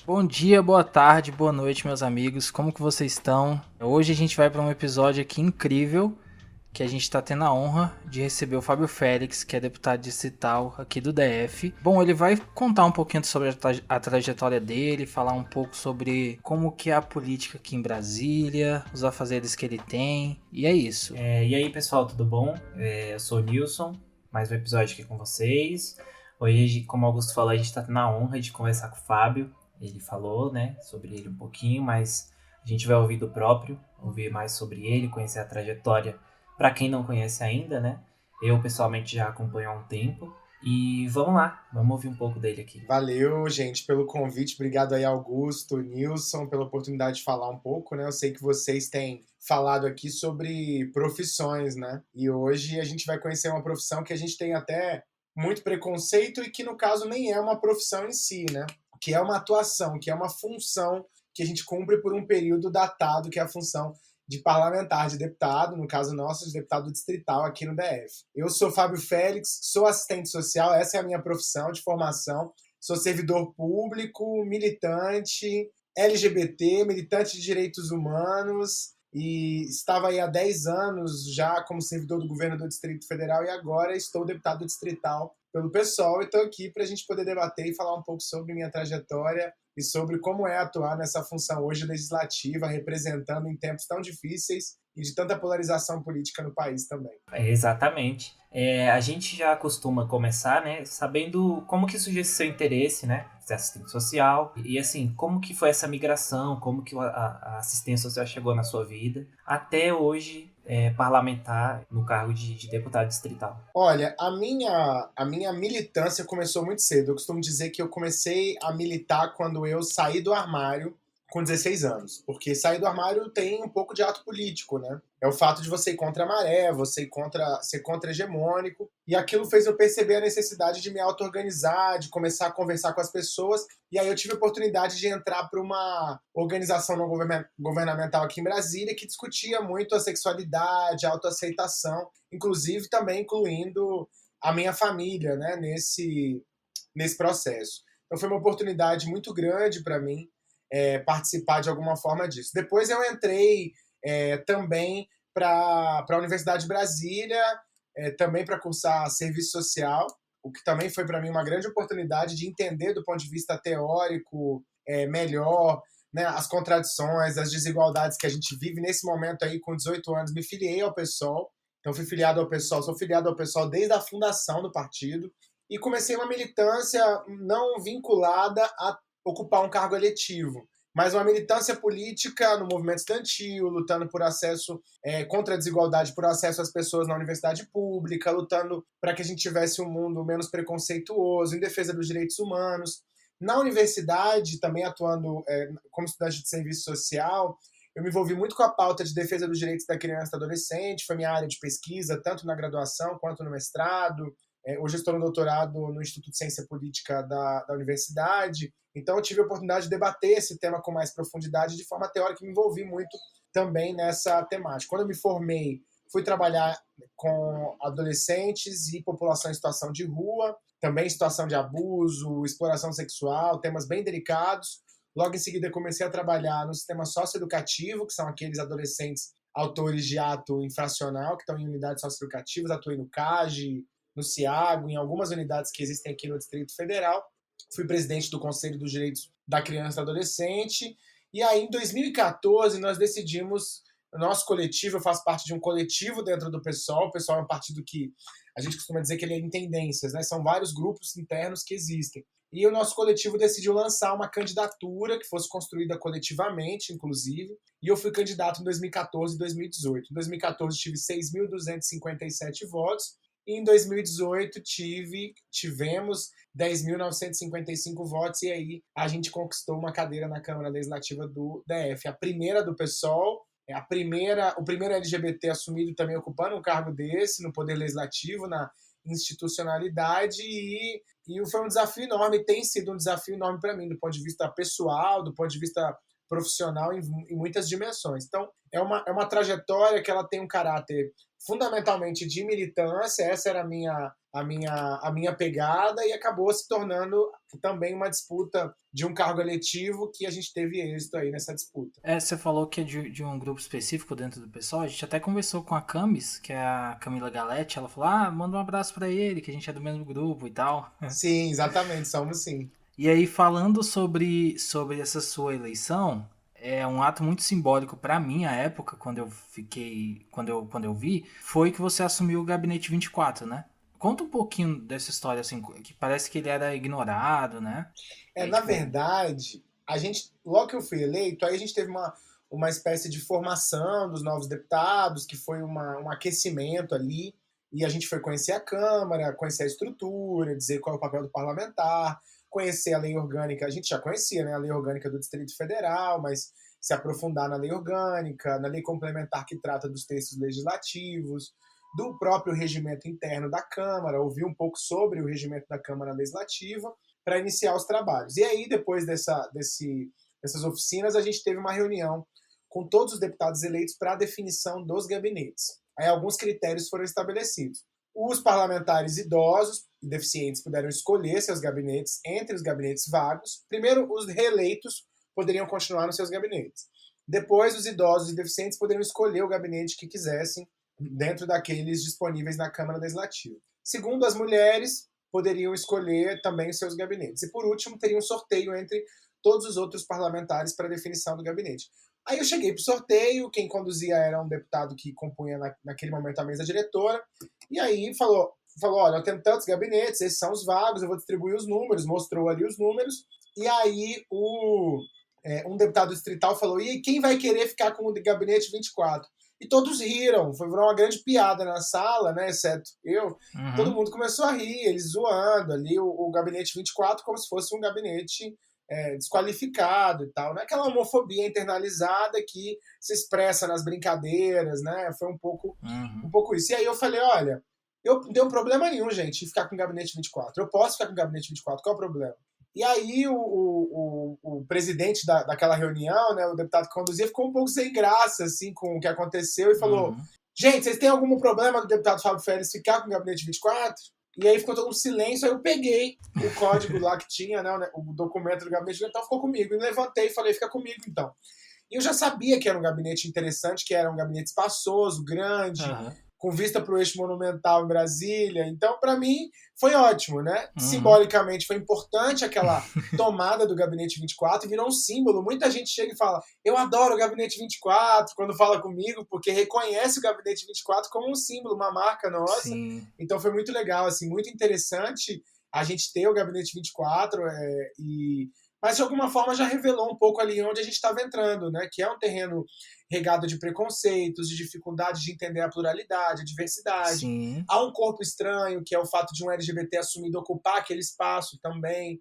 Bom dia, boa tarde, boa noite, meus amigos. Como que vocês estão? Hoje a gente vai para um episódio aqui incrível, que a gente está tendo a honra de receber o Fábio Félix, que é deputado distrital aqui do DF. Bom, ele vai contar um pouquinho sobre a trajetória dele, falar um pouco sobre como que é a política aqui em Brasília, os afazeres que ele tem, e é isso. E aí, pessoal, tudo bom? Eu sou o Nilson, mais um episódio aqui com vocês. Hoje, como o Augusto falou, a gente está tendo a honra de conversar com o Fábio. Ele falou, né, sobre ele um pouquinho, mas a gente vai ouvir do próprio, ouvir mais sobre ele, conhecer a trajetória para quem não conhece ainda, né? Eu, pessoalmente, já acompanho há um tempo. E vamos lá, vamos ouvir um pouco dele aqui. Valeu, gente, pelo convite. Obrigado aí, Augusto, Nilson, pela oportunidade de falar um pouco, né? Eu sei que vocês têm falado aqui sobre profissões, né? E hoje a gente vai conhecer uma profissão que a gente tem até muito preconceito e que, no caso, nem é uma profissão em si, né? Que é uma atuação, que é uma função que a gente cumpre por um período datado, que é a função de parlamentar, de deputado, no caso nosso, de deputado distrital aqui no DF. Eu sou Fábio Félix, sou assistente social, essa é a minha profissão de formação. Sou servidor público, militante, LGBT, militante de direitos humanos e estava aí há 10 anos já como servidor do governo do Distrito Federal e agora estou deputado distrital pelo PSOL e estou aqui para a gente poder debater e falar um pouco sobre minha trajetória e sobre como é atuar nessa função hoje legislativa, representando em tempos tão difíceis e de tanta polarização política no país também. Exatamente. A gente já costuma começar, né, sabendo como que surgiu esse seu interesse, né, ser assistente social e assim, como que foi essa migração, como que a assistência social chegou na sua vida, até hoje parlamentar no cargo de deputado distrital. Olha, a minha militância começou muito cedo. Eu costumo dizer que eu comecei a militar quando eu saí do armário com 16 anos. Porque sair do armário tem um pouco de ato político, né? É o fato de você ir contra a maré, você ir ser contra-hegemônico. E aquilo fez eu perceber a necessidade de me auto-organizar, de começar a conversar com as pessoas. E aí eu tive a oportunidade de entrar para uma organização não governamental aqui em Brasília que discutia muito a sexualidade, a autoaceitação, inclusive também incluindo a minha família, né, nesse processo. Então foi uma oportunidade muito grande para mim participar de alguma forma disso. Depois eu entrei também para a Universidade de Brasília, também para cursar serviço social, o que também foi para mim uma grande oportunidade de entender do ponto de vista teórico melhor, né, as contradições, as desigualdades que a gente vive nesse momento aí. Com 18 anos me filiei ao PSOL, então fui filiado ao PSOL, sou filiado ao PSOL desde a fundação do partido e comecei uma militância não vinculada a ocupar um cargo eletivo, mas uma militância política no movimento estudantil, lutando por acesso, contra a desigualdade, por acesso às pessoas na universidade pública, lutando para que a gente tivesse um mundo menos preconceituoso, em defesa dos direitos humanos. Na universidade, também atuando como estudante de serviço social, eu me envolvi muito com a pauta de defesa dos direitos da criança e do adolescente, foi minha área de pesquisa, tanto na graduação quanto no mestrado. Hoje eu estou no doutorado no Instituto de Ciência Política da universidade. Então eu tive a oportunidade de debater esse tema com mais profundidade de forma teórica e me envolvi muito também nessa temática. Quando eu me formei, fui trabalhar com adolescentes e população em situação de rua, também em situação de abuso, exploração sexual, temas bem delicados. Logo em seguida, comecei a trabalhar no sistema socioeducativo, que são aqueles adolescentes autores de ato infracional, que estão em unidades socioeducativas. Atuei no CAGE, no CIAGO, em algumas unidades que existem aqui no Distrito Federal. Fui presidente do Conselho dos Direitos da Criança e do Adolescente. E aí, em 2014, nós decidimos, o nosso coletivo, eu faço parte de um coletivo dentro do PSOL. O PSOL é um partido que a gente costuma dizer que ele é em tendências, né? São vários grupos internos que existem. E o nosso coletivo decidiu lançar uma candidatura que fosse construída coletivamente, inclusive, e eu fui candidato em 2014 e 2018. Em 2014 tive 6.257 votos, e em 2018 tivemos 10.955 votos, e aí a gente conquistou uma cadeira na Câmara Legislativa do DF, a primeira do PSOL, o primeiro LGBT assumido também ocupando um cargo desse no Poder Legislativo, na institucionalidade, e foi um desafio enorme, tem sido um desafio enorme para mim, do ponto de vista pessoal, do ponto de vista profissional em muitas dimensões. Então, é uma trajetória que ela tem um caráter fundamentalmente de militância, essa era a minha pegada, e acabou se tornando também uma disputa de um cargo eletivo que a gente teve êxito aí nessa disputa. Você falou que é de um grupo específico dentro do pessoal. A gente até conversou com a Camis, que é a Camila Galete. Ela falou, manda um abraço pra ele, que a gente é do mesmo grupo e tal. Sim, exatamente, somos sim. E aí, falando sobre essa sua eleição, é um ato muito simbólico pra mim, a época, quando eu vi, foi que você assumiu o Gabinete 24, né? Conta um pouquinho dessa história, assim, que parece que ele era ignorado, né? Na verdade, logo que eu fui eleito, aí a gente teve uma espécie de formação dos novos deputados, que foi um aquecimento ali, e a gente foi conhecer a Câmara, conhecer a estrutura, dizer qual é o papel do parlamentar, conhecer a lei orgânica. A gente já conhecia, né, a lei orgânica do Distrito Federal, mas se aprofundar na lei orgânica, na lei complementar que trata dos textos legislativos, do próprio regimento interno da Câmara, ouvir um pouco sobre o regimento da Câmara Legislativa para iniciar os trabalhos. E aí, depois dessas oficinas, a gente teve uma reunião com todos os deputados eleitos para a definição dos gabinetes. Aí alguns critérios foram estabelecidos. Os parlamentares idosos e deficientes puderam escolher seus gabinetes entre os gabinetes vagos. Primeiro, os reeleitos poderiam continuar nos seus gabinetes. Depois, os idosos e deficientes poderiam escolher o gabinete que quisessem dentro daqueles disponíveis na Câmara Legislativa. Segundo, as mulheres poderiam escolher também os seus gabinetes. E, por último, teria um sorteio entre todos os outros parlamentares para a definição do gabinete. Aí eu cheguei para o sorteio, quem conduzia era um deputado que compunha naquele momento a mesa diretora, e aí falou, olha, eu tenho tantos gabinetes, esses são os vagos, eu vou distribuir os números, mostrou ali os números, e aí um deputado distrital falou, e quem vai querer ficar com o gabinete 24? E todos riram, virou uma grande piada na sala, né, exceto eu. Todo mundo começou a rir, eles zoando ali o gabinete 24 como se fosse um gabinete desqualificado e tal, né? Aquela homofobia internalizada que se expressa nas brincadeiras, né? Foi um pouco isso. E aí eu falei, olha, eu não tenho problema nenhum, gente, em ficar com o gabinete 24. Eu posso ficar com o gabinete 24, qual é o problema? E aí o presidente daquela reunião, né, o deputado que conduzia, ficou um pouco sem graça, assim, com o que aconteceu e falou, gente, vocês têm algum problema do deputado Fábio Félix ficar com o gabinete 24? E aí ficou todo um silêncio, aí eu peguei o código lá que tinha, né, o documento do gabinete, então ficou comigo. E levantei e falei, fica comigo então. E eu já sabia que era um gabinete interessante, que era um gabinete espaçoso, grande, com vista para o eixo monumental em Brasília. Então, para mim, foi ótimo, né? Simbolicamente foi importante aquela tomada do Gabinete 24, virou um símbolo. Muita gente chega e fala, eu adoro o Gabinete 24, quando fala comigo, porque reconhece o Gabinete 24 como um símbolo, uma marca nossa. Sim. Então foi muito legal, assim, muito interessante a gente ter o Gabinete 24 mas de alguma forma já revelou um pouco ali onde a gente estava entrando, né? Que é um terreno regado de preconceitos, de dificuldade de entender a pluralidade, a diversidade. Sim. Há um corpo estranho, que é o fato de um LGBT assumido ocupar aquele espaço também.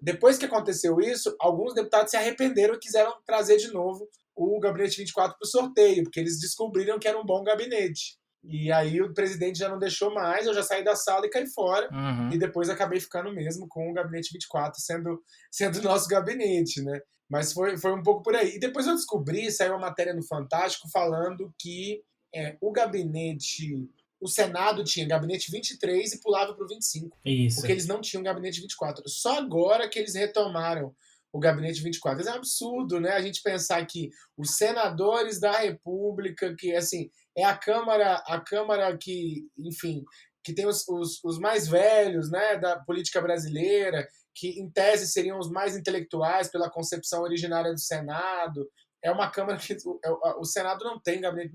Depois que aconteceu isso, alguns deputados se arrependeram e quiseram trazer de novo o Gabinete 24 para o sorteio, porque eles descobriram que era um bom gabinete. E aí o presidente já não deixou mais, eu já saí da sala e caí fora. E depois acabei ficando mesmo com o Gabinete 24 sendo nosso gabinete, né? Mas foi um pouco por aí. E depois eu descobri, saiu uma matéria no Fantástico falando que o Senado tinha gabinete 23 e pulava para o 25. Isso. Porque eles não tinham gabinete 24. Só agora que eles retomaram o gabinete 24. Isso é um absurdo, né? A gente pensar que os senadores da República, que assim, é a Câmara que, enfim, que tem os mais velhos, né, da política brasileira, que em tese seriam os mais intelectuais pela concepção originária do Senado. É uma Câmara que o Senado não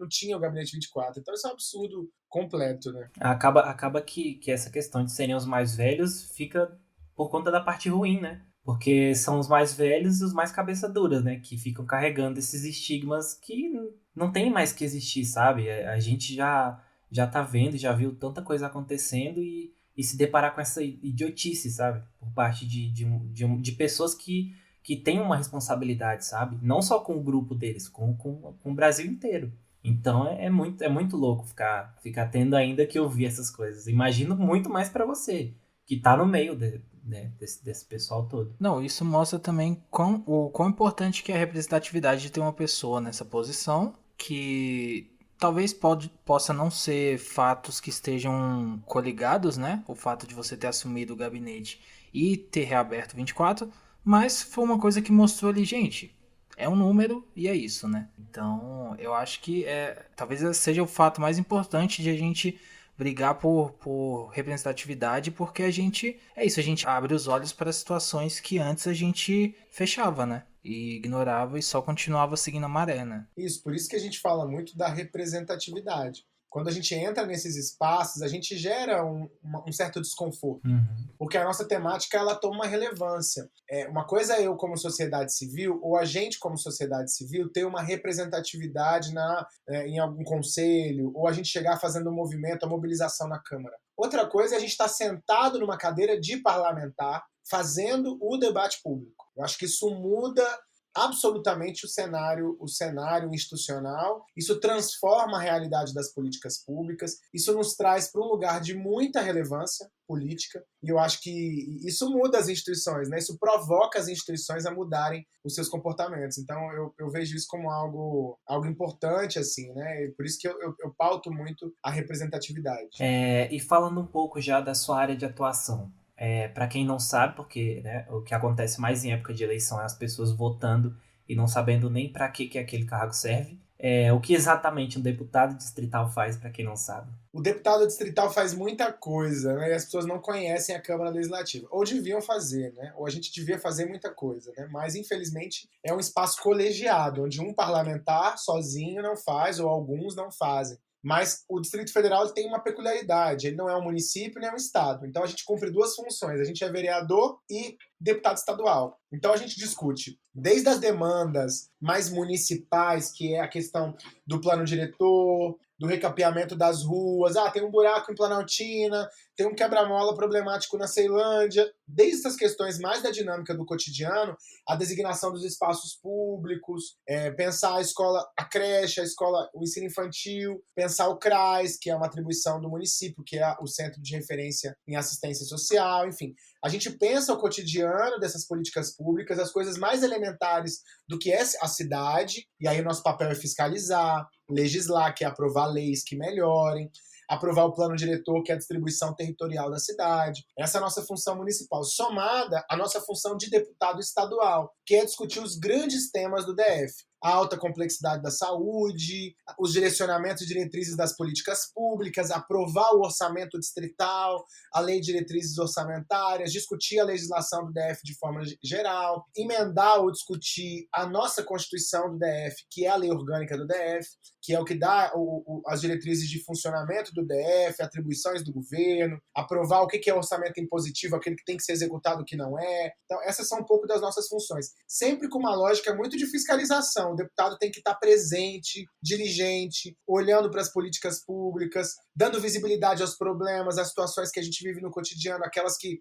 tinha o gabinete 24. Então isso é um absurdo completo, né? Acaba que essa questão de serem os mais velhos fica por conta da parte ruim, né? Porque são os mais velhos e os mais cabeça dura, né? Que ficam carregando esses estigmas que não tem mais que existir, sabe? A gente já tá vendo, já viu tanta coisa acontecendo e se deparar com essa idiotice, sabe? Por parte de pessoas que têm uma responsabilidade, sabe? Não só com o grupo deles, com o Brasil inteiro. Então é muito louco ficar tendo ainda que ouvir essas coisas. Imagino muito mais pra você, que tá no meio né, desse pessoal todo. Não, isso mostra também o quão importante que é a representatividade de ter uma pessoa nessa posição, que talvez possa não ser fatos que estejam coligados, né? O fato de você ter assumido o gabinete e ter reaberto 24, mas foi uma coisa que mostrou ali, gente, é um número e é isso, né? Então, eu acho que talvez seja o fato mais importante de a gente brigar por representatividade, porque a gente abre os olhos para situações que antes a gente fechava, né? E ignorava e só continuava seguindo a maré, né? Isso, por isso que a gente fala muito da representatividade. Quando a gente entra nesses espaços, a gente gera um certo desconforto. Porque a nossa temática ela toma uma relevância. Uma coisa é eu, como sociedade civil, ou a gente, como sociedade civil, ter uma representatividade em algum conselho, ou a gente chegar fazendo um movimento, a mobilização na Câmara. Outra coisa é a gente estar sentado numa cadeira de parlamentar, fazendo o debate público. Eu acho que isso muda absolutamente o cenário institucional, isso transforma a realidade das políticas públicas, isso nos traz para um lugar de muita relevância política, e eu acho que isso muda as instituições, né? Isso provoca as instituições a mudarem os seus comportamentos. Então eu vejo isso como algo importante, assim, né? E por isso que eu pauto muito a representatividade. E falando um pouco já da sua área de atuação, para quem não sabe, porque, né, o que acontece mais em época de eleição é as pessoas votando e não sabendo nem para que aquele cargo serve. O que exatamente um deputado distrital faz, para quem não sabe? O deputado distrital faz muita coisa, né? E as pessoas não conhecem a Câmara Legislativa. Ou deviam fazer, né? Ou a gente devia fazer muita coisa, né? Mas, infelizmente, é um espaço colegiado, onde um parlamentar sozinho não faz, ou alguns não fazem. Mas o Distrito Federal tem uma peculiaridade, ele não é um município nem um estado. Então a gente cumpre duas funções, a gente é vereador e deputado estadual. Então a gente discute desde as demandas mais municipais, que é a questão do plano diretor, do recapeamento das ruas, tem um buraco em Planaltina, tem um quebra-mola problemático na Ceilândia, desde essas questões mais da dinâmica do cotidiano, a designação dos espaços públicos, pensar a escola, a creche, a escola, o ensino infantil, pensar o CRAS, que é uma atribuição do município, que é o Centro de Referência em Assistência Social, enfim. A gente pensa o cotidiano dessas políticas públicas, as coisas mais elementares do que é a cidade, e aí o nosso papel é fiscalizar, legislar, que é aprovar leis que melhorem, aprovar o plano diretor, que é a distribuição territorial da cidade. Essa é a nossa função municipal, somada à nossa função de deputado estadual, que é discutir os grandes temas do DF. A alta complexidade da saúde, os direcionamentos e diretrizes das políticas públicas, aprovar o orçamento distrital, a lei de diretrizes orçamentárias, discutir a legislação do DF de forma geral, emendar ou discutir a nossa Constituição do DF, que é a lei orgânica do DF, que é o que dá as diretrizes de funcionamento do DF, atribuições do governo, aprovar o que é orçamento impositivo, aquele que tem que ser executado, o que não é. Então, essas são um pouco das nossas funções. Sempre com uma lógica muito de fiscalização. O deputado tem que estar presente, diligente, olhando para as políticas públicas, dando visibilidade aos problemas, às situações que a gente vive no cotidiano, aquelas que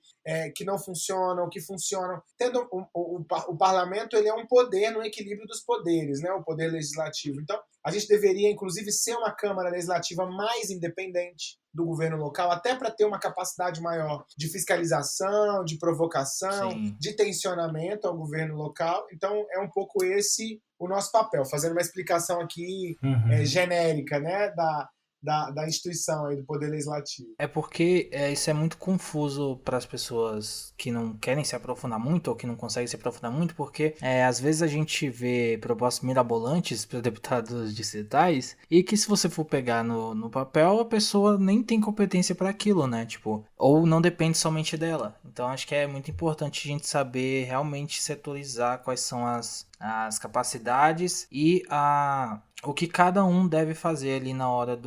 não funcionam, que funcionam. Tendo o parlamento, ele é um poder no equilíbrio dos poderes, né? O poder legislativo. Então, a gente deveria, inclusive, ser uma Câmara Legislativa mais independente do governo local, até para ter uma capacidade maior de fiscalização, de provocação, Sim. de tensionamento ao governo local. Então, é um pouco esse o nosso papel, fazendo uma explicação aqui genérica, né, da instituição aí do Poder Legislativo. É porque isso é muito confuso para as pessoas que não querem se aprofundar muito ou que não conseguem se aprofundar muito, porque às vezes a gente vê propostas mirabolantes para deputados distritais e que se você for pegar no papel, a pessoa nem tem competência para aquilo, né? Tipo, ou não depende somente dela. Então acho que é muito importante a gente saber realmente setorizar quais são as capacidades e o que cada um deve fazer ali na hora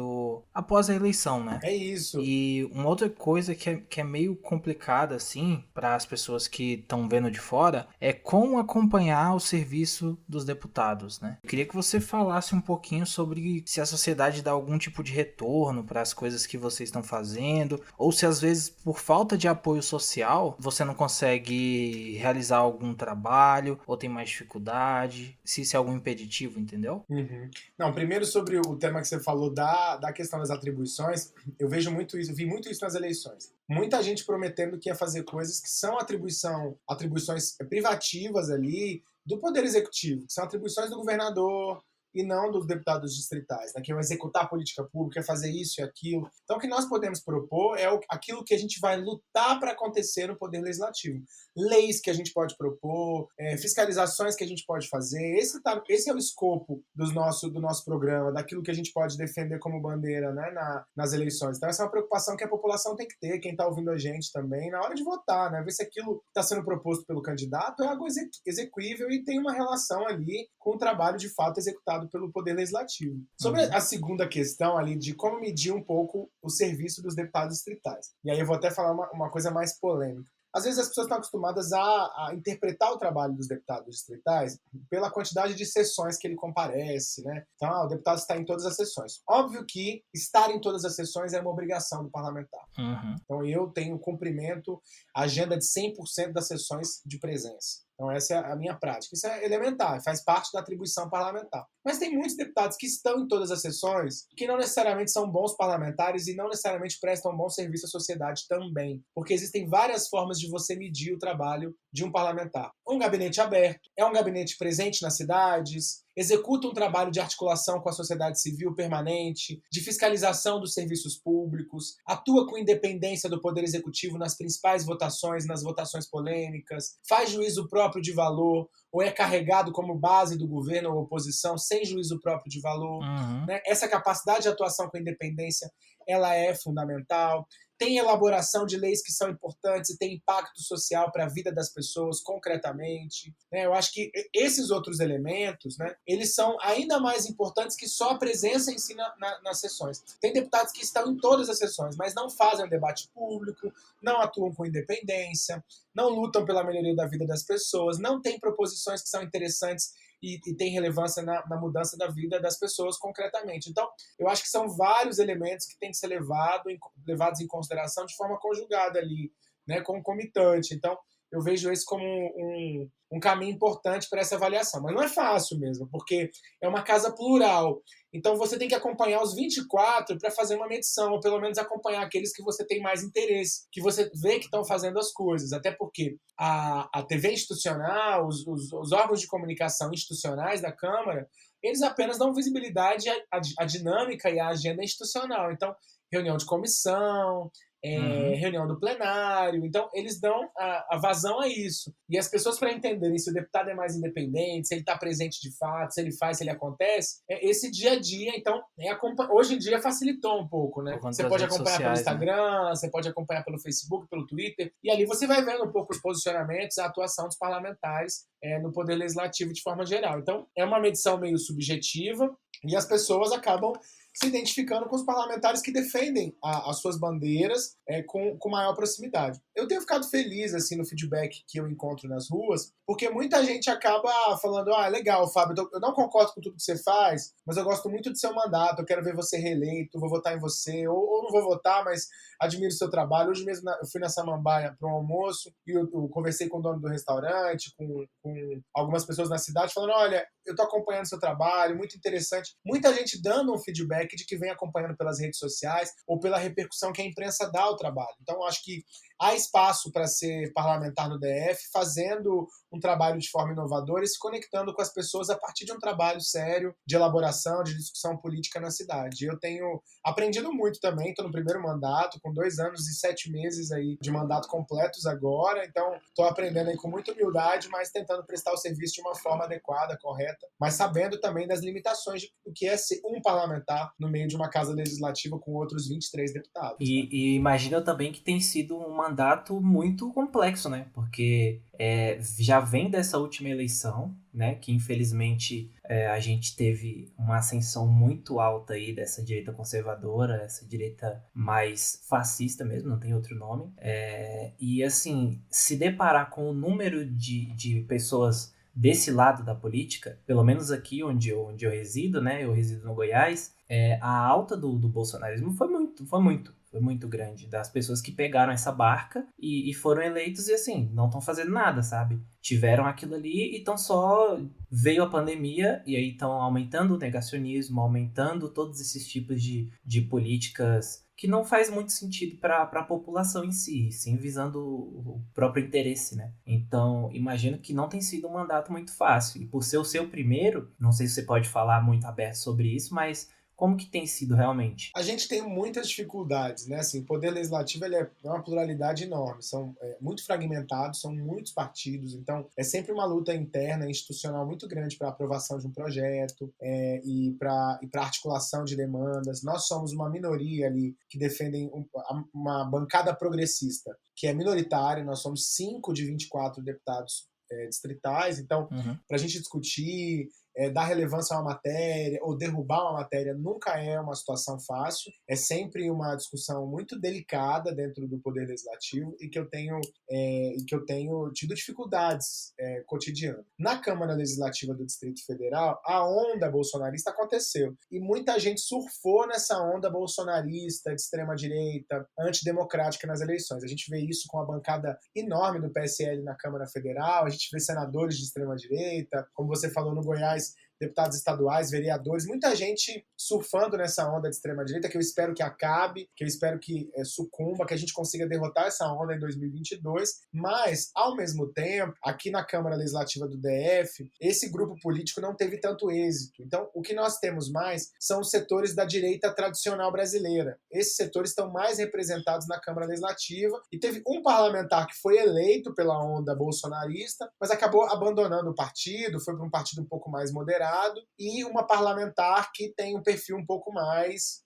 após a eleição, né? É isso. E uma outra coisa que é meio complicada, assim, para as pessoas que estão vendo de fora, é como acompanhar o serviço dos deputados, né? Eu queria que você falasse um pouquinho sobre se a sociedade dá algum tipo de retorno para as coisas que vocês estão fazendo, ou se às vezes, por falta de apoio social, você não consegue realizar algum trabalho, ou tem mais dificuldade, se isso é algum impeditivo, entendeu? Uhum. Não, primeiro sobre o tema que você falou da questão das atribuições, eu vejo muito isso, eu vi muito isso nas eleições. Muita gente prometendo que ia fazer coisas que são atribuições privativas ali do Poder Executivo, que são atribuições do governador e não dos deputados distritais, né? Que é executar a política pública, é fazer isso e aquilo. Então, o que nós podemos propor é aquilo que a gente vai lutar para acontecer no Poder Legislativo. Leis que a gente pode propor, fiscalizações que a gente pode fazer. Esse é o escopo do nosso programa, daquilo que a gente pode defender como bandeira, né, nas eleições. Então, essa é uma preocupação que a população tem que ter, quem está ouvindo a gente também, na hora de votar, né? Ver se aquilo que está sendo proposto pelo candidato é algo exequível e tem uma relação ali com o trabalho de fato executado pelo Poder Legislativo. Sobre a segunda questão ali de como medir um pouco o serviço dos deputados distritais. E aí eu vou até falar uma coisa mais polêmica. Às vezes as pessoas estão acostumadas a interpretar o trabalho dos deputados distritais pela quantidade de sessões que ele comparece, né? Então, o deputado está em todas as sessões. Óbvio que estar em todas as sessões é uma obrigação do parlamentar. Uhum. Então, eu tenho cumprimento, a agenda de 100% das sessões de presença. Então, essa é a minha prática. Isso é elementar, faz parte da atribuição parlamentar. Mas tem muitos deputados que estão em todas as sessões que não necessariamente são bons parlamentares e não necessariamente prestam bom serviço à sociedade também. Porque existem várias formas de você medir o trabalho de um parlamentar. Um gabinete aberto, é um gabinete presente nas cidades, executa um trabalho de articulação com a sociedade civil permanente, de fiscalização dos serviços públicos, atua com independência do Poder Executivo nas principais votações, nas votações polêmicas, faz juízo próprio de valor, ou é carregado como base do governo ou oposição sem juízo próprio de valor. Uhum. Né? Essa capacidade de atuação com independência, ela é fundamental. Tem elaboração de leis que são importantes e tem impacto social para a vida das pessoas concretamente. Né? Eu acho que esses outros elementos, né, eles são ainda mais importantes que só a presença em si nas sessões. Tem deputados que estão em todas as sessões, mas não fazem um debate público, não atuam com independência, não lutam pela melhoria da vida das pessoas, não têm proposições que são interessantes e tem relevância na mudança da vida das pessoas concretamente. Então, eu acho que são vários elementos que têm que ser levados em consideração de forma conjugada ali, né, concomitante. Então, eu vejo esse como um caminho importante para essa avaliação. Mas não é fácil mesmo, porque é uma casa plural. Então, você tem que acompanhar os 24 para fazer uma medição, ou pelo menos acompanhar aqueles que você tem mais interesse, que você vê que estão fazendo as coisas. Até porque a TV institucional, os órgãos de comunicação institucionais da Câmara, eles apenas dão visibilidade à dinâmica e à agenda institucional. Então, reunião de comissão, reunião do plenário. Então, eles dão a vazão a isso. E as pessoas, para entenderem se o deputado é mais independente, se ele está presente de fato, se ele faz, se ele acontece, esse dia a dia, então, hoje em dia facilitou um pouco, né? Você pode acompanhar pelo Instagram, né? Você pode acompanhar pelo Facebook, pelo Twitter, e ali você vai vendo um pouco os posicionamentos, a atuação dos parlamentares no Poder Legislativo de forma geral. Então, é uma medição meio subjetiva, e as pessoas acabam se identificando com os parlamentares que defendem as suas bandeiras com maior proximidade. Eu tenho ficado feliz assim, no feedback que eu encontro nas ruas, porque muita gente acaba falando, legal, Fábio, eu não concordo com tudo que você faz, mas eu gosto muito do seu mandato, eu quero ver você reeleito, vou votar em você, ou não vou votar, mas admiro o seu trabalho. Hoje mesmo eu fui na Samambaia para um almoço e eu conversei com o dono do restaurante, com algumas pessoas na cidade, falando, olha, eu estou acompanhando o seu trabalho, muito interessante. Muita gente dando um feedback de que vem acompanhando pelas redes sociais ou pela repercussão que a imprensa dá ao trabalho. Então, eu acho que há espaço para ser parlamentar no DF, fazendo um trabalho de forma inovadora e se conectando com as pessoas a partir de um trabalho sério de elaboração, de discussão política na cidade. Eu tenho aprendido muito também, estou no primeiro mandato, com 2 anos e 7 meses aí de mandato completos agora, então estou aprendendo aí com muita humildade, mas tentando prestar o serviço de uma forma adequada, correta, mas sabendo também das limitações do que é ser um parlamentar no meio de uma casa legislativa com outros 23 deputados. E imagina também que tem sido um mandato muito complexo, né? Porque já vem dessa última eleição, né? Que infelizmente a gente teve uma ascensão muito alta aí dessa direita conservadora, essa direita mais fascista mesmo, não tem outro nome. E assim, se deparar com o número de pessoas desse lado da política, pelo menos aqui onde eu resido, né? Eu resido no Goiás, a alta do bolsonarismo foi Foi muito grande. Das pessoas que pegaram essa barca e foram eleitos e, assim, não estão fazendo nada, sabe? Tiveram aquilo ali e estão só... Veio a pandemia e aí estão aumentando o negacionismo, aumentando todos esses tipos de políticas que não faz muito sentido para a população em si, sim visando o próprio interesse, né? Então, imagino que não tem sido um mandato muito fácil. E por ser o seu primeiro, não sei se você pode falar muito aberto sobre isso, mas como que tem sido realmente? A gente tem muitas dificuldades, né? Assim, o poder legislativo ele é uma pluralidade enorme, são muito fragmentados, são muitos partidos, então é sempre uma luta interna, institucional muito grande para a aprovação de um projeto e para articulação de demandas. Nós somos uma minoria ali que defendem uma bancada progressista, que é minoritária, nós somos 5 de 24 deputados distritais, então para a gente discutir, dar relevância a uma matéria ou derrubar uma matéria nunca é uma situação fácil, é sempre uma discussão muito delicada dentro do Poder Legislativo e que eu tenho tido dificuldades cotidianas. Na Câmara Legislativa do Distrito Federal, a onda bolsonarista aconteceu e muita gente surfou nessa onda bolsonarista, de extrema-direita, antidemocrática nas eleições. A gente vê isso com a bancada enorme do PSL na Câmara Federal, a gente vê senadores de extrema-direita, como você falou no Goiás, deputados estaduais, vereadores, muita gente surfando nessa onda de extrema-direita, que eu espero que acabe, que eu espero que sucumba, que a gente consiga derrotar essa onda em 2022, mas, ao mesmo tempo, aqui na Câmara Legislativa do DF, esse grupo político não teve tanto êxito. Então, o que nós temos mais são os setores da direita tradicional brasileira. Esses setores estão mais representados na Câmara Legislativa e teve um parlamentar que foi eleito pela onda bolsonarista, mas acabou abandonando o partido, foi para um partido um pouco mais moderado, e uma parlamentar que tem um perfil um pouco mais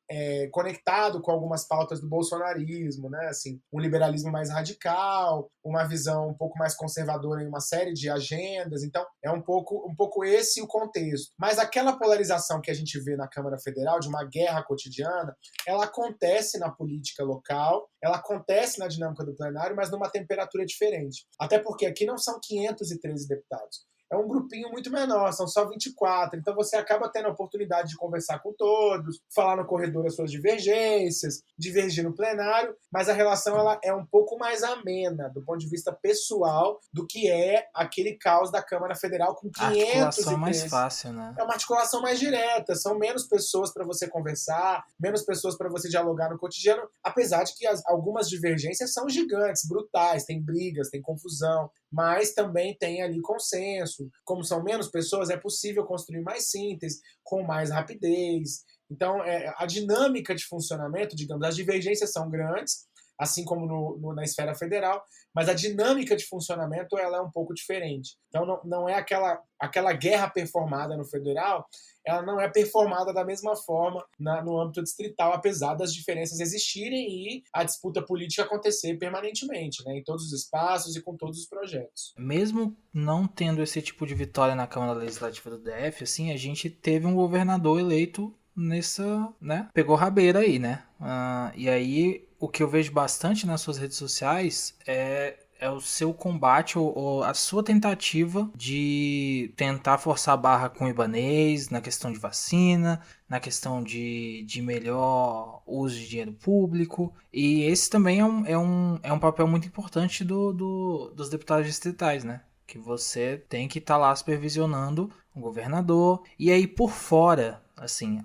conectado com algumas pautas do bolsonarismo, né? Assim, um liberalismo mais radical, uma visão um pouco mais conservadora em uma série de agendas. Então, é um pouco esse o contexto. Mas aquela polarização que a gente vê na Câmara Federal, de uma guerra cotidiana, ela acontece na política local, ela acontece na dinâmica do plenário, mas numa temperatura diferente. Até porque aqui não são 513 deputados. É um grupinho muito menor, são só 24, então você acaba tendo a oportunidade de conversar com todos, falar no corredor as suas divergências, divergir no plenário, mas a relação ela é um pouco mais amena do ponto de vista pessoal do que é aquele caos da Câmara Federal com 513. A articulação é mais fácil, né? É uma articulação mais direta, são menos pessoas para você conversar, menos pessoas para você dialogar no cotidiano, apesar de que algumas divergências são gigantes, brutais, tem brigas, tem confusão, mas também tem ali consenso. Como são menos pessoas, é possível construir mais síntese, com mais rapidez. Então, a dinâmica de funcionamento, digamos, as divergências são grandes, assim como na esfera federal, mas a dinâmica de funcionamento ela é um pouco diferente. Então, não é aquela guerra performada no federal, ela não é performada da mesma forma no âmbito distrital, apesar das diferenças existirem e a disputa política acontecer permanentemente, né, em todos os espaços e com todos os projetos. Mesmo não tendo esse tipo de vitória na Câmara Legislativa do DF, assim, a gente teve um governador eleito nessa, né, pegou rabeira aí, né, e aí o que eu vejo bastante nas suas redes sociais é o seu combate ou a sua tentativa de tentar forçar a barra com o Ibanez na questão de vacina, na questão de melhor uso de dinheiro público. E esse também é um papel muito importante dos deputados distritais, né? Que você tem que estar lá supervisionando o governador. E aí por fora, assim,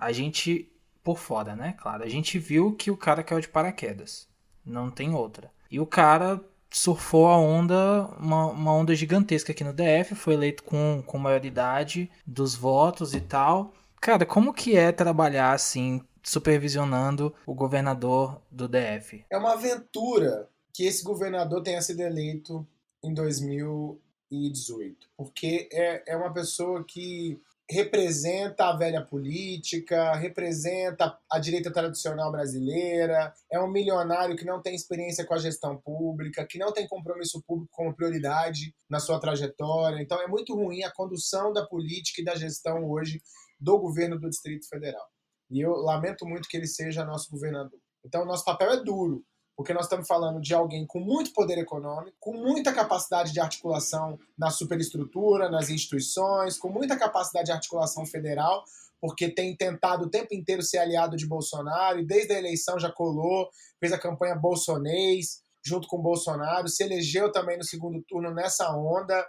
por fora, né? Claro, a gente viu que o cara caiu de paraquedas. Não tem outra. E o cara surfou a onda, uma onda gigantesca aqui no DF, foi eleito com maioridade dos votos e tal. Cara, como que é trabalhar assim, supervisionando o governador do DF? É uma aventura que esse governador tenha sido eleito em 2018, porque é uma pessoa que representa a velha política, representa a direita tradicional brasileira, é um milionário que não tem experiência com a gestão pública, que não tem compromisso público como prioridade na sua trajetória. Então é muito ruim a condução da política e da gestão hoje do governo do Distrito Federal. E eu lamento muito que ele seja nosso governador. Então o nosso papel é duro, porque nós estamos falando de alguém com muito poder econômico, com muita capacidade de articulação na superestrutura, nas instituições, com muita capacidade de articulação federal, porque tem tentado o tempo inteiro ser aliado de Bolsonaro, e desde a eleição já colou, fez a campanha bolsonês, junto com o Bolsonaro, se elegeu também no segundo turno nessa onda,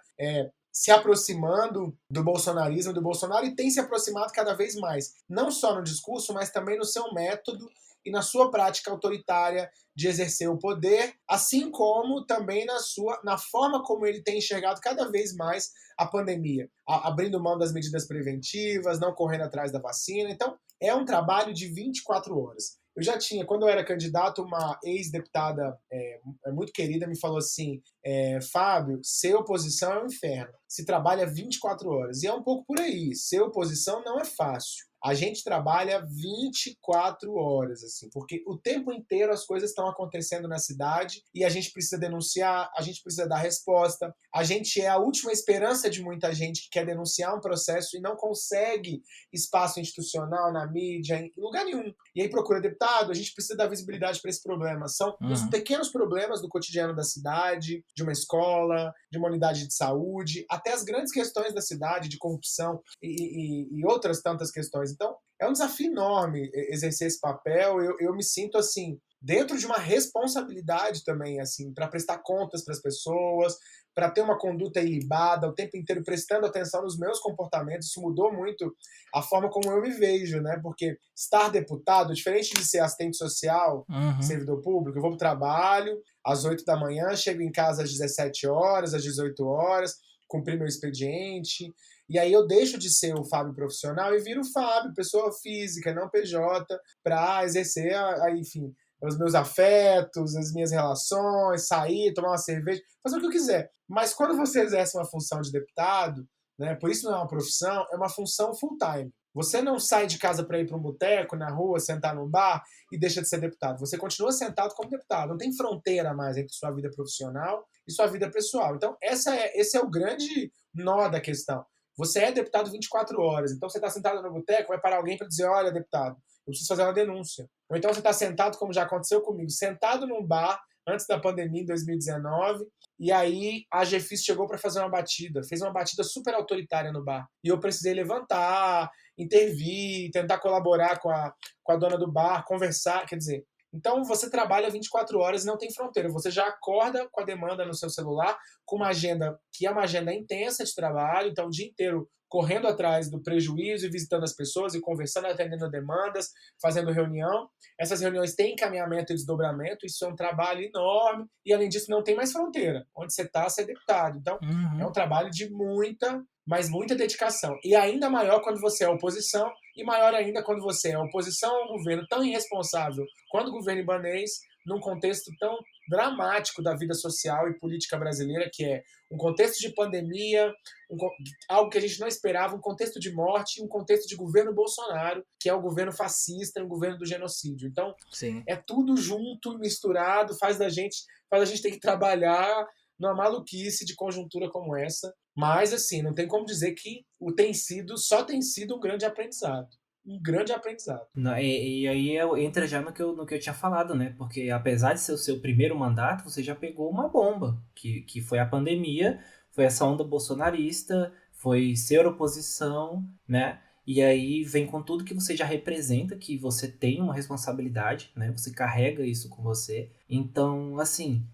se aproximando do bolsonarismo, do Bolsonaro, e tem se aproximado cada vez mais, não só no discurso, mas também no seu método e na sua prática autoritária de exercer o poder, assim como também na forma como ele tem enxergado cada vez mais a pandemia, abrindo mão das medidas preventivas, não correndo atrás da vacina. Então, é um trabalho de 24 horas. Eu já tinha, quando eu era candidato, uma ex-deputada muito querida me falou assim, Fábio, ser oposição é um inferno. Se trabalha 24 horas. E é um pouco por aí. Ser oposição não é fácil. A gente trabalha 24 horas, assim, porque o tempo inteiro as coisas estão acontecendo na cidade e a gente precisa denunciar, a gente precisa dar resposta. A gente é a última esperança de muita gente que quer denunciar um processo e não consegue espaço institucional na mídia, em lugar nenhum. E aí procura deputado, a gente precisa dar visibilidade para esse problema. São os pequenos problemas do cotidiano da cidade, de uma escola, de uma unidade de saúde, até as grandes questões da cidade, de corrupção e outras tantas questões. Então, é um desafio enorme exercer esse papel. Eu me sinto, assim, dentro de uma responsabilidade também, assim, para prestar contas para as pessoas, para ter uma conduta ilibada, o tempo inteiro prestando atenção nos meus comportamentos. Isso mudou muito a forma como eu me vejo, né? Porque estar deputado, diferente de ser assistente social, servidor público, eu vou para o trabalho às 8 da manhã, chego em casa às 17 horas, às 18 horas, cumprir meu expediente. E aí eu deixo de ser o Fábio profissional e viro o Fábio, pessoa física, não PJ, para exercer, enfim, os meus afetos, as minhas relações, sair, tomar uma cerveja, fazer o que eu quiser. Mas quando você exerce uma função de deputado, né, por isso não é uma profissão, é uma função full-time. Você não sai de casa para ir para um boteco, na rua, sentar num bar e deixa de ser deputado. Você continua sentado como deputado. Não tem fronteira mais entre sua vida profissional e sua vida pessoal. Então, esse é o grande nó da questão. Você é deputado 24 horas, então você está sentado no boteco, vai parar alguém para dizer, olha, deputado, eu preciso fazer uma denúncia. Ou então você está sentado, como já aconteceu comigo, sentado num bar, antes da pandemia, em 2019, e aí a GFIS chegou para fazer uma batida, fez uma batida super autoritária no bar. E eu precisei levantar, intervir, tentar colaborar com a dona do bar, conversar, quer dizer... Então, você trabalha 24 horas e não tem fronteira. Você já acorda com a demanda no seu celular, com uma agenda que é uma agenda intensa de trabalho, então o dia inteiro correndo atrás do prejuízo e visitando as pessoas e conversando, atendendo demandas, fazendo reunião. Essas reuniões têm encaminhamento e desdobramento, isso é um trabalho enorme e, além disso, não tem mais fronteira. Onde você está, você é deputado. Então, é um trabalho de muita dedicação. E ainda maior quando você é oposição e maior ainda quando você é oposição a um governo tão irresponsável quanto o governo ibanês, num contexto tão dramático da vida social e política brasileira, que é um contexto de pandemia, algo que a gente não esperava, um contexto de morte, um contexto de governo Bolsonaro, que é o governo fascista, um governo do genocídio. Então, sim, é tudo junto, misturado, faz a gente ter que trabalhar numa maluquice de conjuntura como essa. Mas, assim, não tem como dizer que só tem sido um grande aprendizado. Um grande aprendizado. Não, e aí entra já no que eu tinha falado, né? Porque apesar de ser o seu primeiro mandato, você já pegou uma bomba, que foi a pandemia, foi essa onda bolsonarista, foi ser oposição, né? E aí vem com tudo que você já representa, que você tem uma responsabilidade, né? Você carrega isso com você. Então, assim,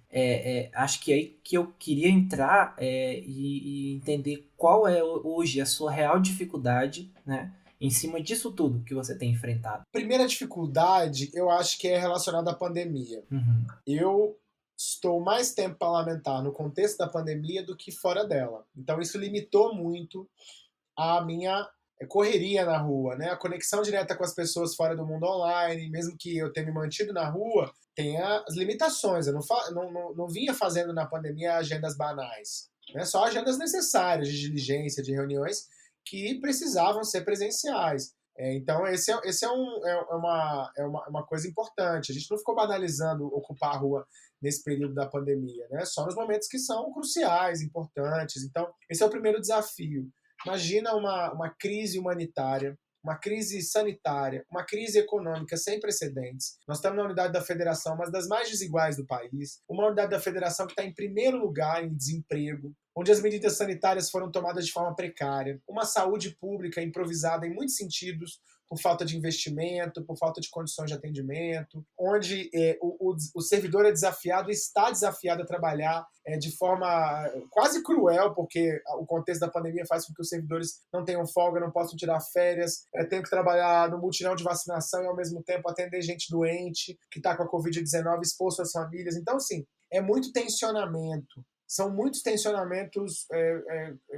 acho que é aí que eu queria entrar e entender qual é hoje a sua real dificuldade, né? Em cima disso tudo que você tem enfrentado. Primeira dificuldade, eu acho que é relacionada à pandemia. Eu estou mais tempo parlamentar no contexto da pandemia do que fora dela. Então, isso limitou muito a minha correria na rua, né? A conexão direta com as pessoas fora do mundo online, mesmo que eu tenha me mantido na rua, tem as limitações. Eu não vinha fazendo na pandemia agendas banais, né? Só agendas necessárias de diligência, de reuniões que precisavam ser presenciais. Então, esse é uma coisa importante. A gente não ficou banalizando ocupar a rua nesse período da pandemia, né? Só nos momentos que são cruciais, importantes. Então, esse é o primeiro desafio. Imagina uma crise humanitária, uma crise sanitária, uma crise econômica sem precedentes. Nós estamos na unidade da federação, mas das mais desiguais do país. Uma unidade da federação que está em primeiro lugar em desemprego, onde as medidas sanitárias foram tomadas de forma precária, uma saúde pública improvisada em muitos sentidos, por falta de investimento, por falta de condições de atendimento, onde o servidor é desafiado, está desafiado a trabalhar de forma quase cruel, porque o contexto da pandemia faz com que os servidores não tenham folga, não possam tirar férias, tenham que trabalhar no mutirão de vacinação e, ao mesmo tempo, atender gente doente que está com a Covid-19, expor suas famílias. Então, assim, é muito tensionamento. São muitos tensionamentos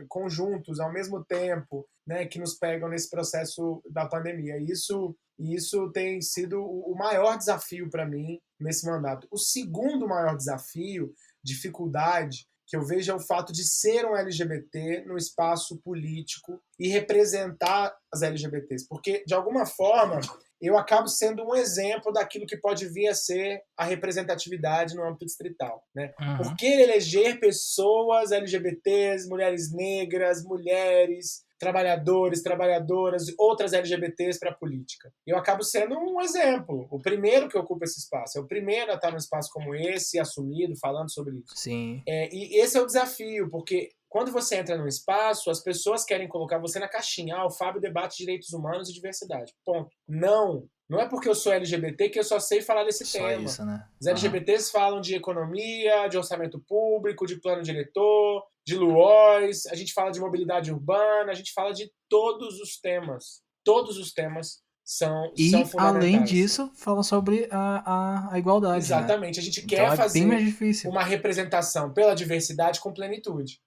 conjuntos ao mesmo tempo, né, que nos pegam nesse processo da pandemia. E isso tem sido o maior desafio para mim nesse mandato. O segundo maior desafio, dificuldade, que eu vejo é o fato de ser um LGBT no espaço político e representar as LGBTs. Porque, de alguma forma, eu acabo sendo um exemplo daquilo que pode vir a ser a representatividade no âmbito distrital, né? Por que eleger pessoas LGBTs, mulheres negras, mulheres, trabalhadores, trabalhadoras, outras LGBTs para a política? Eu acabo sendo um exemplo, o primeiro que ocupa esse espaço, é o primeiro a estar num espaço como esse, assumido, falando sobre isso. Sim. E esse é o desafio, porque quando você entra num espaço, as pessoas querem colocar você na caixinha. O Fábio debate direitos humanos e diversidade. Ponto. Não é porque eu sou LGBT que eu só sei falar desse Só tema. isso, né? Os LGBTs falam de economia, de orçamento público, de plano diretor, de LUOS, a gente fala de mobilidade urbana, a gente fala de todos os temas. Todos os temas são fundamentais. E, além disso, fala sobre a igualdade, exatamente. Né? A gente Então quer fazer bem mais difícil. Uma representação pela diversidade com plenitude,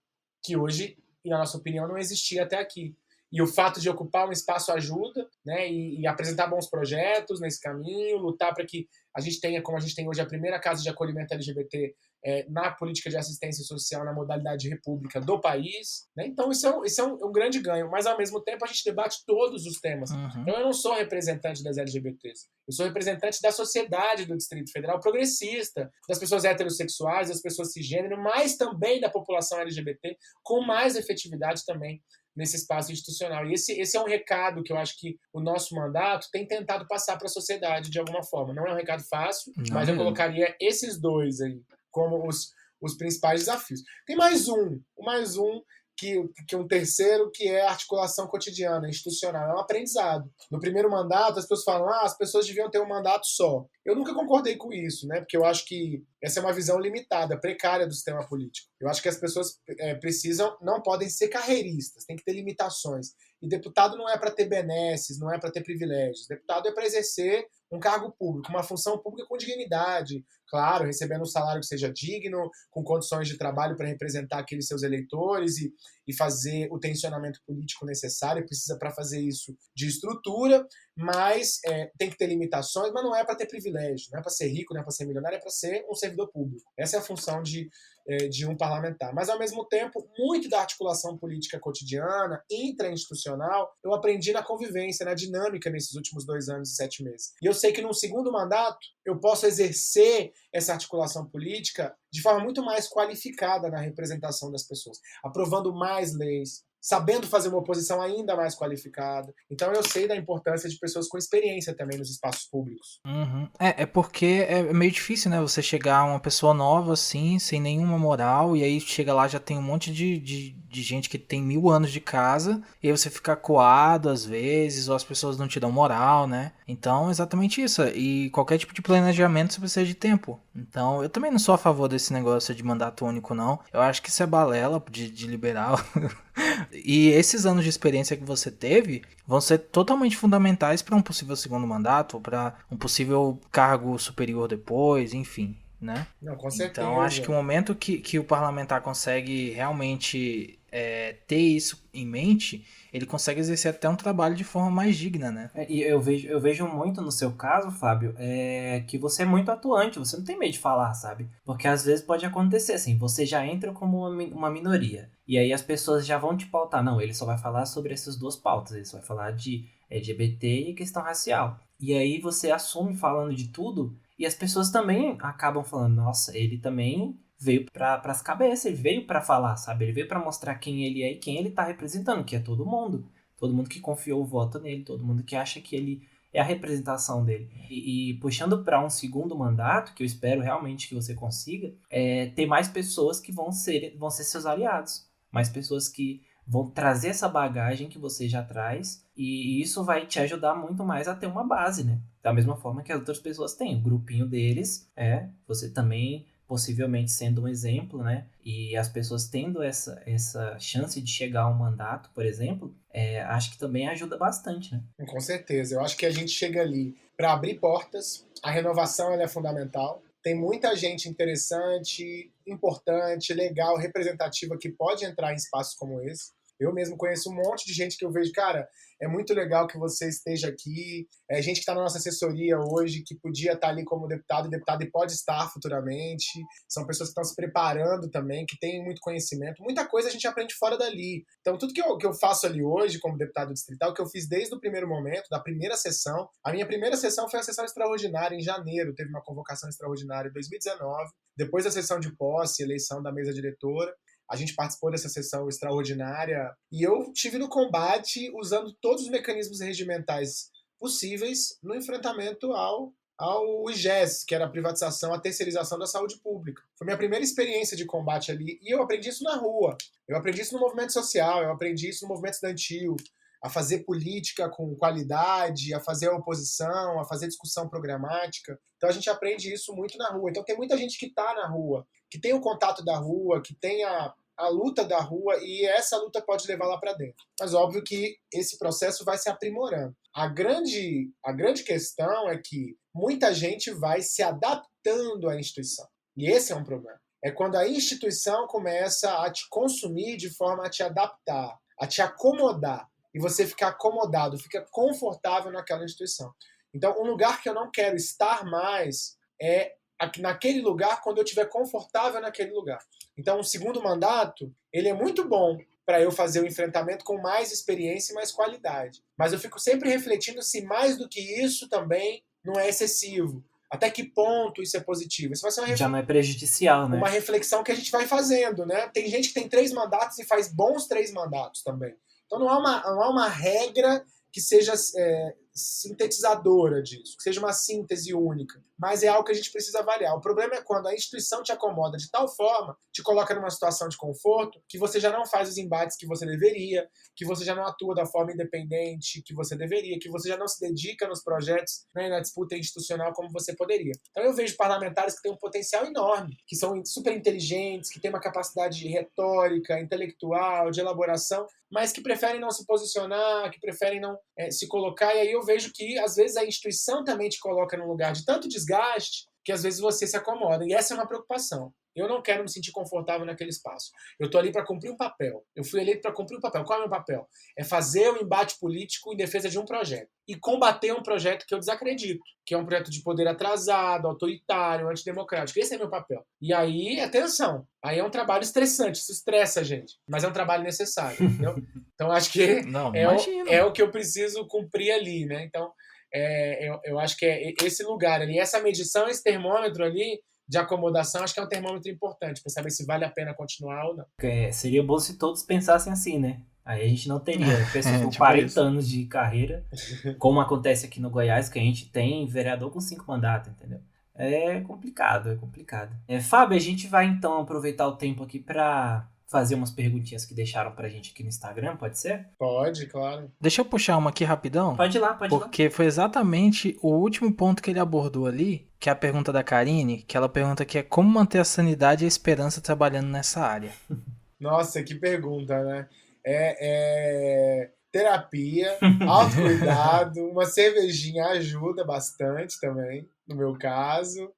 que hoje, na nossa opinião, não existia até aqui. E o fato de ocupar um espaço ajuda, né, e apresentar bons projetos nesse caminho, lutar para que a gente tenha, como a gente tem hoje, a primeira casa de acolhimento LGBT na política de assistência social na modalidade república do país. Né? Então, isso é um grande ganho. Mas, ao mesmo tempo, a gente debate todos os temas. Então, eu não sou representante das LGBTs. Eu sou representante da sociedade do Distrito Federal progressista, das pessoas heterossexuais, das pessoas cisgênero, mas também da população LGBT, com mais efetividade também nesse espaço institucional. E esse é um recado que eu acho que o nosso mandato tem tentado passar para a sociedade de alguma forma. Não é um recado fácil, mas eu colocaria esses dois aí como os principais desafios. Tem mais um que um terceiro, que é a articulação cotidiana, institucional. É um aprendizado. No primeiro mandato, as pessoas falam as pessoas deviam ter um mandato só. Eu nunca concordei com isso, né? Porque eu acho que essa é uma visão limitada, precária do sistema político. Eu acho que as pessoas não podem ser carreiristas, tem que ter limitações. E deputado não é para ter benesses, não é para ter privilégios. Deputado é para exercer um cargo público, uma função pública com dignidade, claro, recebendo um salário que seja digno, com condições de trabalho para representar aqueles seus eleitores e fazer o tensionamento político necessário, precisa para fazer isso de estrutura, mas tem que ter limitações, mas não é para ter privilégio, não é para ser rico, não é para ser milionário, é para ser um servidor público. Essa é a função de um parlamentar. Mas, ao mesmo tempo, muito da articulação política cotidiana, intra-institucional, eu aprendi na convivência, na dinâmica nesses últimos 2 anos e 7 meses. E eu sei que num segundo mandato eu posso exercer essa articulação política de forma muito mais qualificada na representação das pessoas, aprovando mais leis, sabendo fazer uma oposição ainda mais qualificada. Então eu sei da importância de pessoas com experiência também nos espaços públicos. É porque é meio difícil, né? Você chegar a uma pessoa nova assim, sem nenhuma moral, e aí chega lá já tem um monte de gente que tem 1000 anos de casa, e aí você fica coado às vezes, ou as pessoas não te dão moral, né? Então é exatamente isso. E qualquer tipo de planejamento você precisa de tempo. Então eu também não sou a favor desse negócio de mandato único, não. Eu acho que isso é balela de liberal. E esses anos de experiência que você teve vão ser totalmente fundamentais para um possível segundo mandato, ou para um possível cargo superior depois, enfim, né? Não, com certeza. Então acho que o momento que o parlamentar consegue realmente ter isso em mente, ele consegue exercer até um trabalho de forma mais digna, né? E eu vejo muito no seu caso, Fábio, que você é muito atuante, você não tem medo de falar, sabe? Porque às vezes pode acontecer assim, você já entra como uma minoria, e aí as pessoas já vão te pautar. Não, ele só vai falar sobre essas 2 pautas, ele só vai falar de LGBT e questão racial. E aí você assume falando de tudo, e as pessoas também acabam falando, nossa, ele também veio para as cabeças, ele veio para falar, sabe? Ele veio para mostrar quem ele é e quem ele tá representando, que é todo mundo. todo mundo que confiou o voto nele, todo mundo que acha que ele é a representação dele. E puxando para um segundo mandato, que eu espero realmente que você consiga, ter mais pessoas que vão ser seus aliados. Mais pessoas que vão trazer essa bagagem que você já traz, e isso vai te ajudar muito mais a ter uma base, né? Da mesma forma que as outras pessoas têm. O grupinho deles você também, possivelmente sendo um exemplo, né? E as pessoas tendo essa chance de chegar a um mandato, por exemplo, acho que também ajuda bastante, né? Com certeza. Eu acho que a gente chega ali para abrir portas. A renovação ela é fundamental. Tem muita gente interessante, importante, legal, representativa que pode entrar em espaços como esse. Eu mesmo conheço um monte de gente que eu vejo, cara, é muito legal que você esteja aqui. É gente que está na nossa assessoria hoje, que podia estar ali como deputado e pode estar futuramente. São pessoas que estão se preparando também, que têm muito conhecimento. Muita coisa a gente aprende fora dali. Então, tudo que eu faço ali hoje como deputado distrital, que eu fiz desde o primeiro momento, da primeira sessão. A minha primeira sessão foi a sessão extraordinária em janeiro. Teve uma convocação extraordinária em 2019. Depois da sessão de posse, eleição da mesa diretora. A gente participou dessa sessão extraordinária e eu tive no combate usando todos os mecanismos regimentais possíveis no enfrentamento ao IGES, que era a privatização, a terceirização da saúde pública. Foi minha primeira experiência de combate ali e eu aprendi isso na rua. Eu aprendi isso no movimento social, eu aprendi isso no movimento estudantil, a fazer política com qualidade, a fazer a oposição, a fazer discussão programática. Então a gente aprende isso muito na rua. Então tem muita gente que está na rua, que tem o contato da rua, que tem a luta da rua, e essa luta pode levar lá para dentro. Mas óbvio que esse processo vai se aprimorando. A grande questão é que muita gente vai se adaptando à instituição. E esse é um problema. É quando a instituição começa a te consumir de forma a te adaptar, a te acomodar. E você fica acomodado, fica confortável naquela instituição. Então, um lugar que eu não quero estar mais é naquele lugar quando eu estiver confortável naquele lugar. Então, o segundo mandato, ele é muito bom para eu fazer o enfrentamento com mais experiência e mais qualidade. Mas eu fico sempre refletindo se mais do que isso também não é excessivo. Até que ponto isso é positivo? Isso vai ser já não é prejudicial, né? Uma reflexão que a gente vai fazendo, né? Tem gente que tem 3 mandatos e faz bons 3 mandatos também. Então não há uma regra que seja sintetizadora disso, que seja uma síntese única, mas é algo que a gente precisa avaliar. O problema é quando a instituição te acomoda de tal forma, te coloca numa situação de conforto, que você já não faz os embates que você deveria, que você já não atua da forma independente que você deveria, que você já não se dedica nos projetos, né, na disputa institucional como você poderia. Então eu vejo parlamentares que têm um potencial enorme, que são super inteligentes, que têm uma capacidade retórica, intelectual, de elaboração, mas que preferem não se posicionar, que preferem não se colocar, e aí eu vejo que às vezes a instituição também te coloca num lugar de tanto desgaste que às vezes você se acomoda, e essa é uma preocupação. Eu não quero me sentir confortável naquele espaço. Eu estou ali para cumprir um papel. Eu fui eleito para cumprir um papel. Qual é o meu papel? É fazer o embate político em defesa de um projeto. E combater um projeto que eu desacredito, que é um projeto de poder atrasado, autoritário, antidemocrático. Esse é meu papel. E aí, atenção, aí é um trabalho estressante, isso estressa a gente, mas é um trabalho necessário, entendeu? Então acho que é o que eu preciso cumprir ali, né? Então, eu acho que é esse lugar ali, essa medição, esse termômetro ali, de acomodação, acho que é um termômetro importante para saber se vale a pena continuar ou não. Seria bom se todos pensassem assim, né? Aí a gente não teria pessoas com tipo 40 isso. anos de carreira, como acontece aqui no Goiás, que a gente tem vereador com 5 mandatos, entendeu? É complicado. Fábio, a gente vai então aproveitar o tempo aqui para fazer umas perguntinhas que deixaram pra gente aqui no Instagram, pode ser? Pode, claro. Deixa eu puxar uma aqui rapidão. Pode ir lá. Porque foi exatamente o último ponto que ele abordou ali, que é a pergunta da Karine, que ela pergunta que é como manter a sanidade e a esperança trabalhando nessa área. Nossa, que pergunta, né? Terapia, autocuidado, uma cervejinha ajuda bastante também, no meu caso,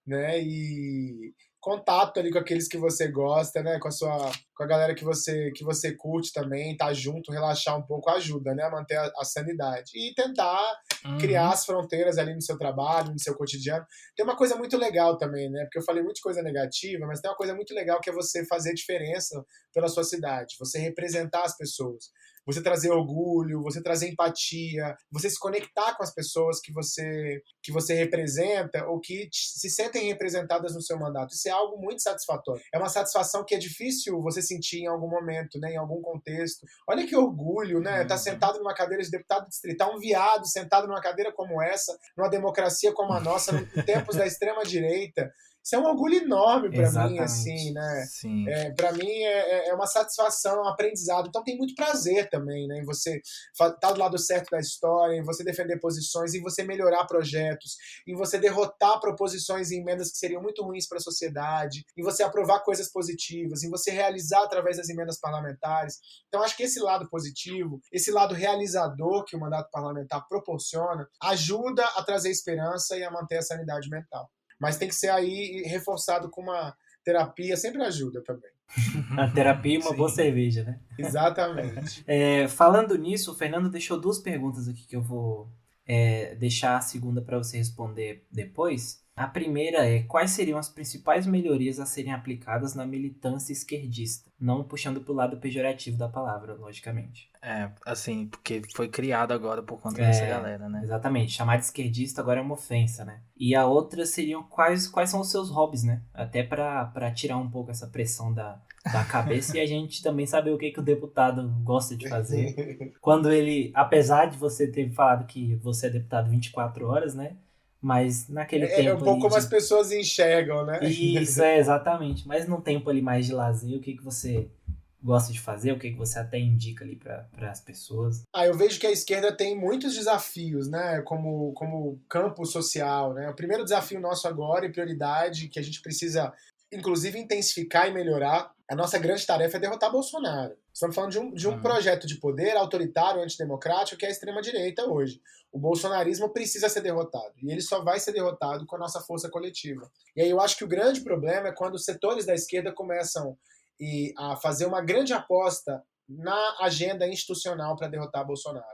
né? E contato ali com aqueles que você gosta, né? Com a galera que você curte também, tá junto, relaxar um pouco ajuda, né? A manter a sanidade. E tentar criar as fronteiras ali no seu trabalho, no seu cotidiano. Tem uma coisa muito legal também, né? Porque eu falei muito de coisa negativa, mas tem uma coisa muito legal que é você fazer diferença pela sua cidade, você representar as pessoas. você trazer orgulho, você trazer empatia, você se conectar com as pessoas que você representa ou que se sentem representadas no seu mandato. Isso é algo muito satisfatório. É uma satisfação que é difícil você sentir em algum momento, né, em algum contexto. Olha que orgulho, né? Estar sentado numa cadeira de deputado distrital, um viado sentado numa cadeira como essa, numa democracia como a nossa, em tempos da extrema-direita. Isso é um orgulho enorme para mim, assim, né? Sim. Para mim é uma satisfação, é um aprendizado. Então tem muito prazer também, né? Em você estar do lado certo da história, em você defender posições, em você melhorar projetos, em você derrotar proposições e emendas que seriam muito ruins para a sociedade, em você aprovar coisas positivas, em você realizar através das emendas parlamentares. Então acho que esse lado positivo, esse lado realizador que o mandato parlamentar proporciona, ajuda a trazer esperança e a manter a sanidade mental. Mas tem que ser aí reforçado com uma terapia, sempre ajuda também. A terapia e uma Sim. boa cerveja, né? Exatamente. Falando nisso, o Fernando deixou 2 perguntas aqui que eu vou deixar a segunda para você responder depois. A primeira é: quais seriam as principais melhorias a serem aplicadas na militância esquerdista? Não puxando para o lado pejorativo da palavra, logicamente. Assim, porque foi criado agora por conta dessa galera, né? Exatamente. Chamar de esquerdista agora é uma ofensa, né? E a outra seriam quais são os seus hobbies, né? Até para tirar um pouco essa pressão da cabeça e a gente também saber o que o deputado gosta de fazer. Quando ele, apesar de você ter falado que você é deputado 24 horas, né? Mas naquele tempo É um pouco como as pessoas enxergam, né? Isso, exatamente. Mas num tempo ali mais de lazer, o que você gosta de fazer? O que você até indica ali para as pessoas? Eu vejo que a esquerda tem muitos desafios, né? Como campo social, né? O primeiro desafio nosso agora e prioridade que a gente precisa, inclusive, intensificar e melhorar, a nossa grande tarefa é derrotar Bolsonaro. Estamos falando de um projeto de poder autoritário, antidemocrático, que é a extrema-direita hoje. O bolsonarismo precisa ser derrotado. E ele só vai ser derrotado com a nossa força coletiva. E aí eu acho que o grande problema é quando os setores da esquerda começam a fazer uma grande aposta na agenda institucional para derrotar Bolsonaro.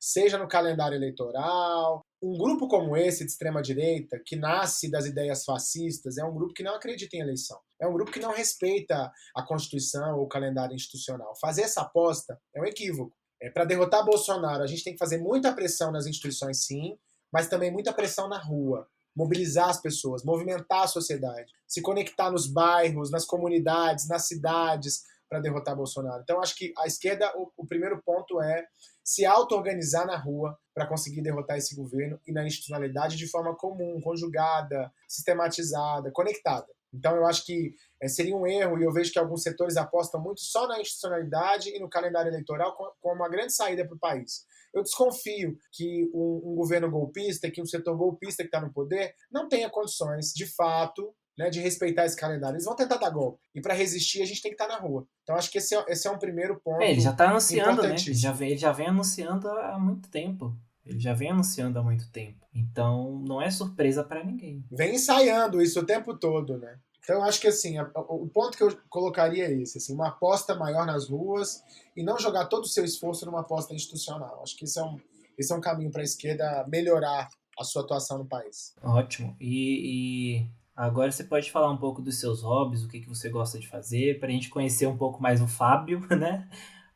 Seja no calendário eleitoral. Um grupo como esse, de extrema-direita, que nasce das ideias fascistas, é um grupo que não acredita em eleição. É um grupo que não respeita a Constituição ou o calendário institucional. Fazer essa aposta é um equívoco. Para derrotar Bolsonaro, a gente tem que fazer muita pressão nas instituições, sim, mas também muita pressão na rua. Mobilizar as pessoas, movimentar a sociedade, se conectar nos bairros, nas comunidades, nas cidades, para derrotar Bolsonaro. Então, acho que a esquerda, o primeiro ponto é se auto-organizar na rua para conseguir derrotar esse governo e na institucionalidade de forma comum, conjugada, sistematizada, conectada. Então, eu acho que seria um erro, e eu vejo que alguns setores apostam muito só na institucionalidade e no calendário eleitoral como uma grande saída para o país. Eu desconfio que um governo golpista, que um setor golpista que está no poder, não tenha condições, de fato, né, de respeitar esse calendário. Eles vão tentar dar golpe. E para resistir, a gente tem que estar na rua. Então, acho que esse é um primeiro ponto. Ele já está anunciando, né? Ele já vem anunciando há muito tempo. Então, não é surpresa para ninguém. Vem ensaiando isso o tempo todo, né? Então, eu acho que assim, o ponto que eu colocaria é esse, assim, uma aposta maior nas ruas e não jogar todo o seu esforço numa aposta institucional. Acho que esse é um caminho para a esquerda melhorar a sua atuação no país. Ótimo. E agora você pode falar um pouco dos seus hobbies, o que você gosta de fazer, para a gente conhecer um pouco mais o Fábio, né?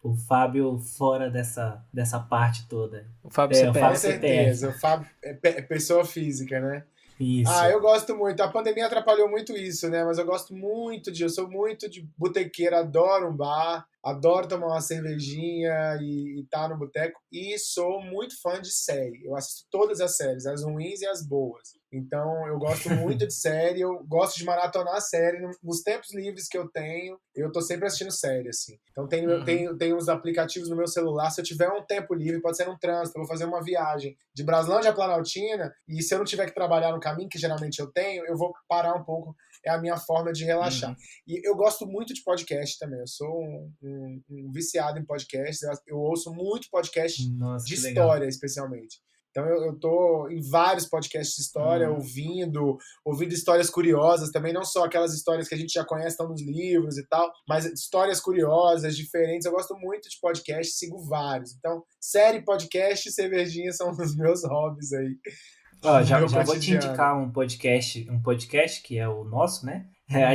O Fábio fora dessa parte toda. O Fábio CPF. Com certeza. O Fábio é pessoa física, né? Isso. Eu gosto muito. A pandemia atrapalhou muito isso, né? Mas eu gosto muito eu sou muito de botequeiro, adoro um bar, adoro tomar uma cervejinha e estar no boteco. E sou muito fã de série. Eu assisto todas as séries, as ruins e as boas. Então, eu gosto muito de série, eu gosto de maratonar série. Nos tempos livres que eu tenho, eu tô sempre assistindo série, assim. Então, tem uns aplicativos no meu celular. Se eu tiver um tempo livre, pode ser num trânsito, eu vou fazer uma viagem de Braslândia a Planaltina, e se eu não tiver que trabalhar no caminho, que geralmente eu tenho, eu vou parar um pouco. É a minha forma de relaxar. E eu gosto muito de podcast também. Eu sou um viciado em podcasts. Eu ouço muito podcast de história, especialmente. Então eu tô em vários podcasts de história, ouvindo histórias curiosas também, não só aquelas histórias que a gente já conhece, estão nos livros e tal, mas histórias curiosas, diferentes. Eu gosto muito de podcast, sigo vários. Então, série, podcast e cervejinha são os meus hobbies aí. Ó, no meu já vou te cotidiano. indicar um podcast que é o nosso, né? A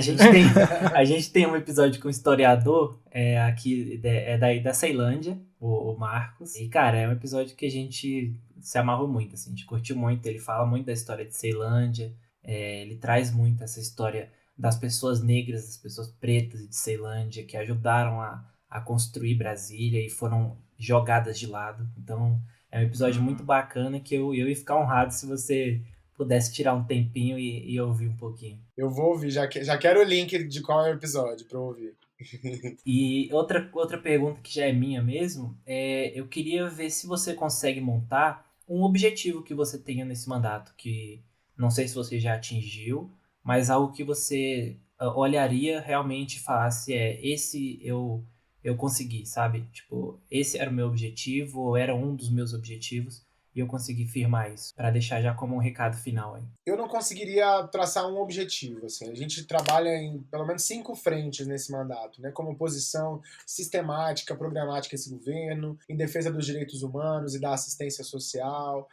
gente tem um episódio com um historiador aqui, daí da Ceilândia, o Marcos. E, cara, é um episódio que a gente se amarrou muito, assim, a gente curtiu muito. Ele fala muito da história de Ceilândia, ele traz muito essa história das pessoas negras, das pessoas pretas de Ceilândia, que ajudaram a construir Brasília e foram jogadas de lado. Então, é um episódio muito bacana que eu ia ficar honrado se você pudesse tirar um tempinho e ouvir um pouquinho. Eu vou ouvir, já quero o link de qual é o episódio pra eu ouvir. E outra pergunta que já é minha mesmo, eu queria ver se você consegue montar um objetivo que você tenha nesse mandato, que não sei se você já atingiu, mas algo que você olharia realmente e falasse, esse eu consegui, sabe? Tipo, esse era o meu objetivo, ou era um dos meus objetivos, e eu consegui firmar isso, para deixar já como um recado final aí. Eu não conseguiria traçar um objetivo, assim. A gente trabalha em pelo menos 5 frentes nesse mandato, né? Como oposição sistemática, programática a esse governo, em defesa dos direitos humanos e da assistência social,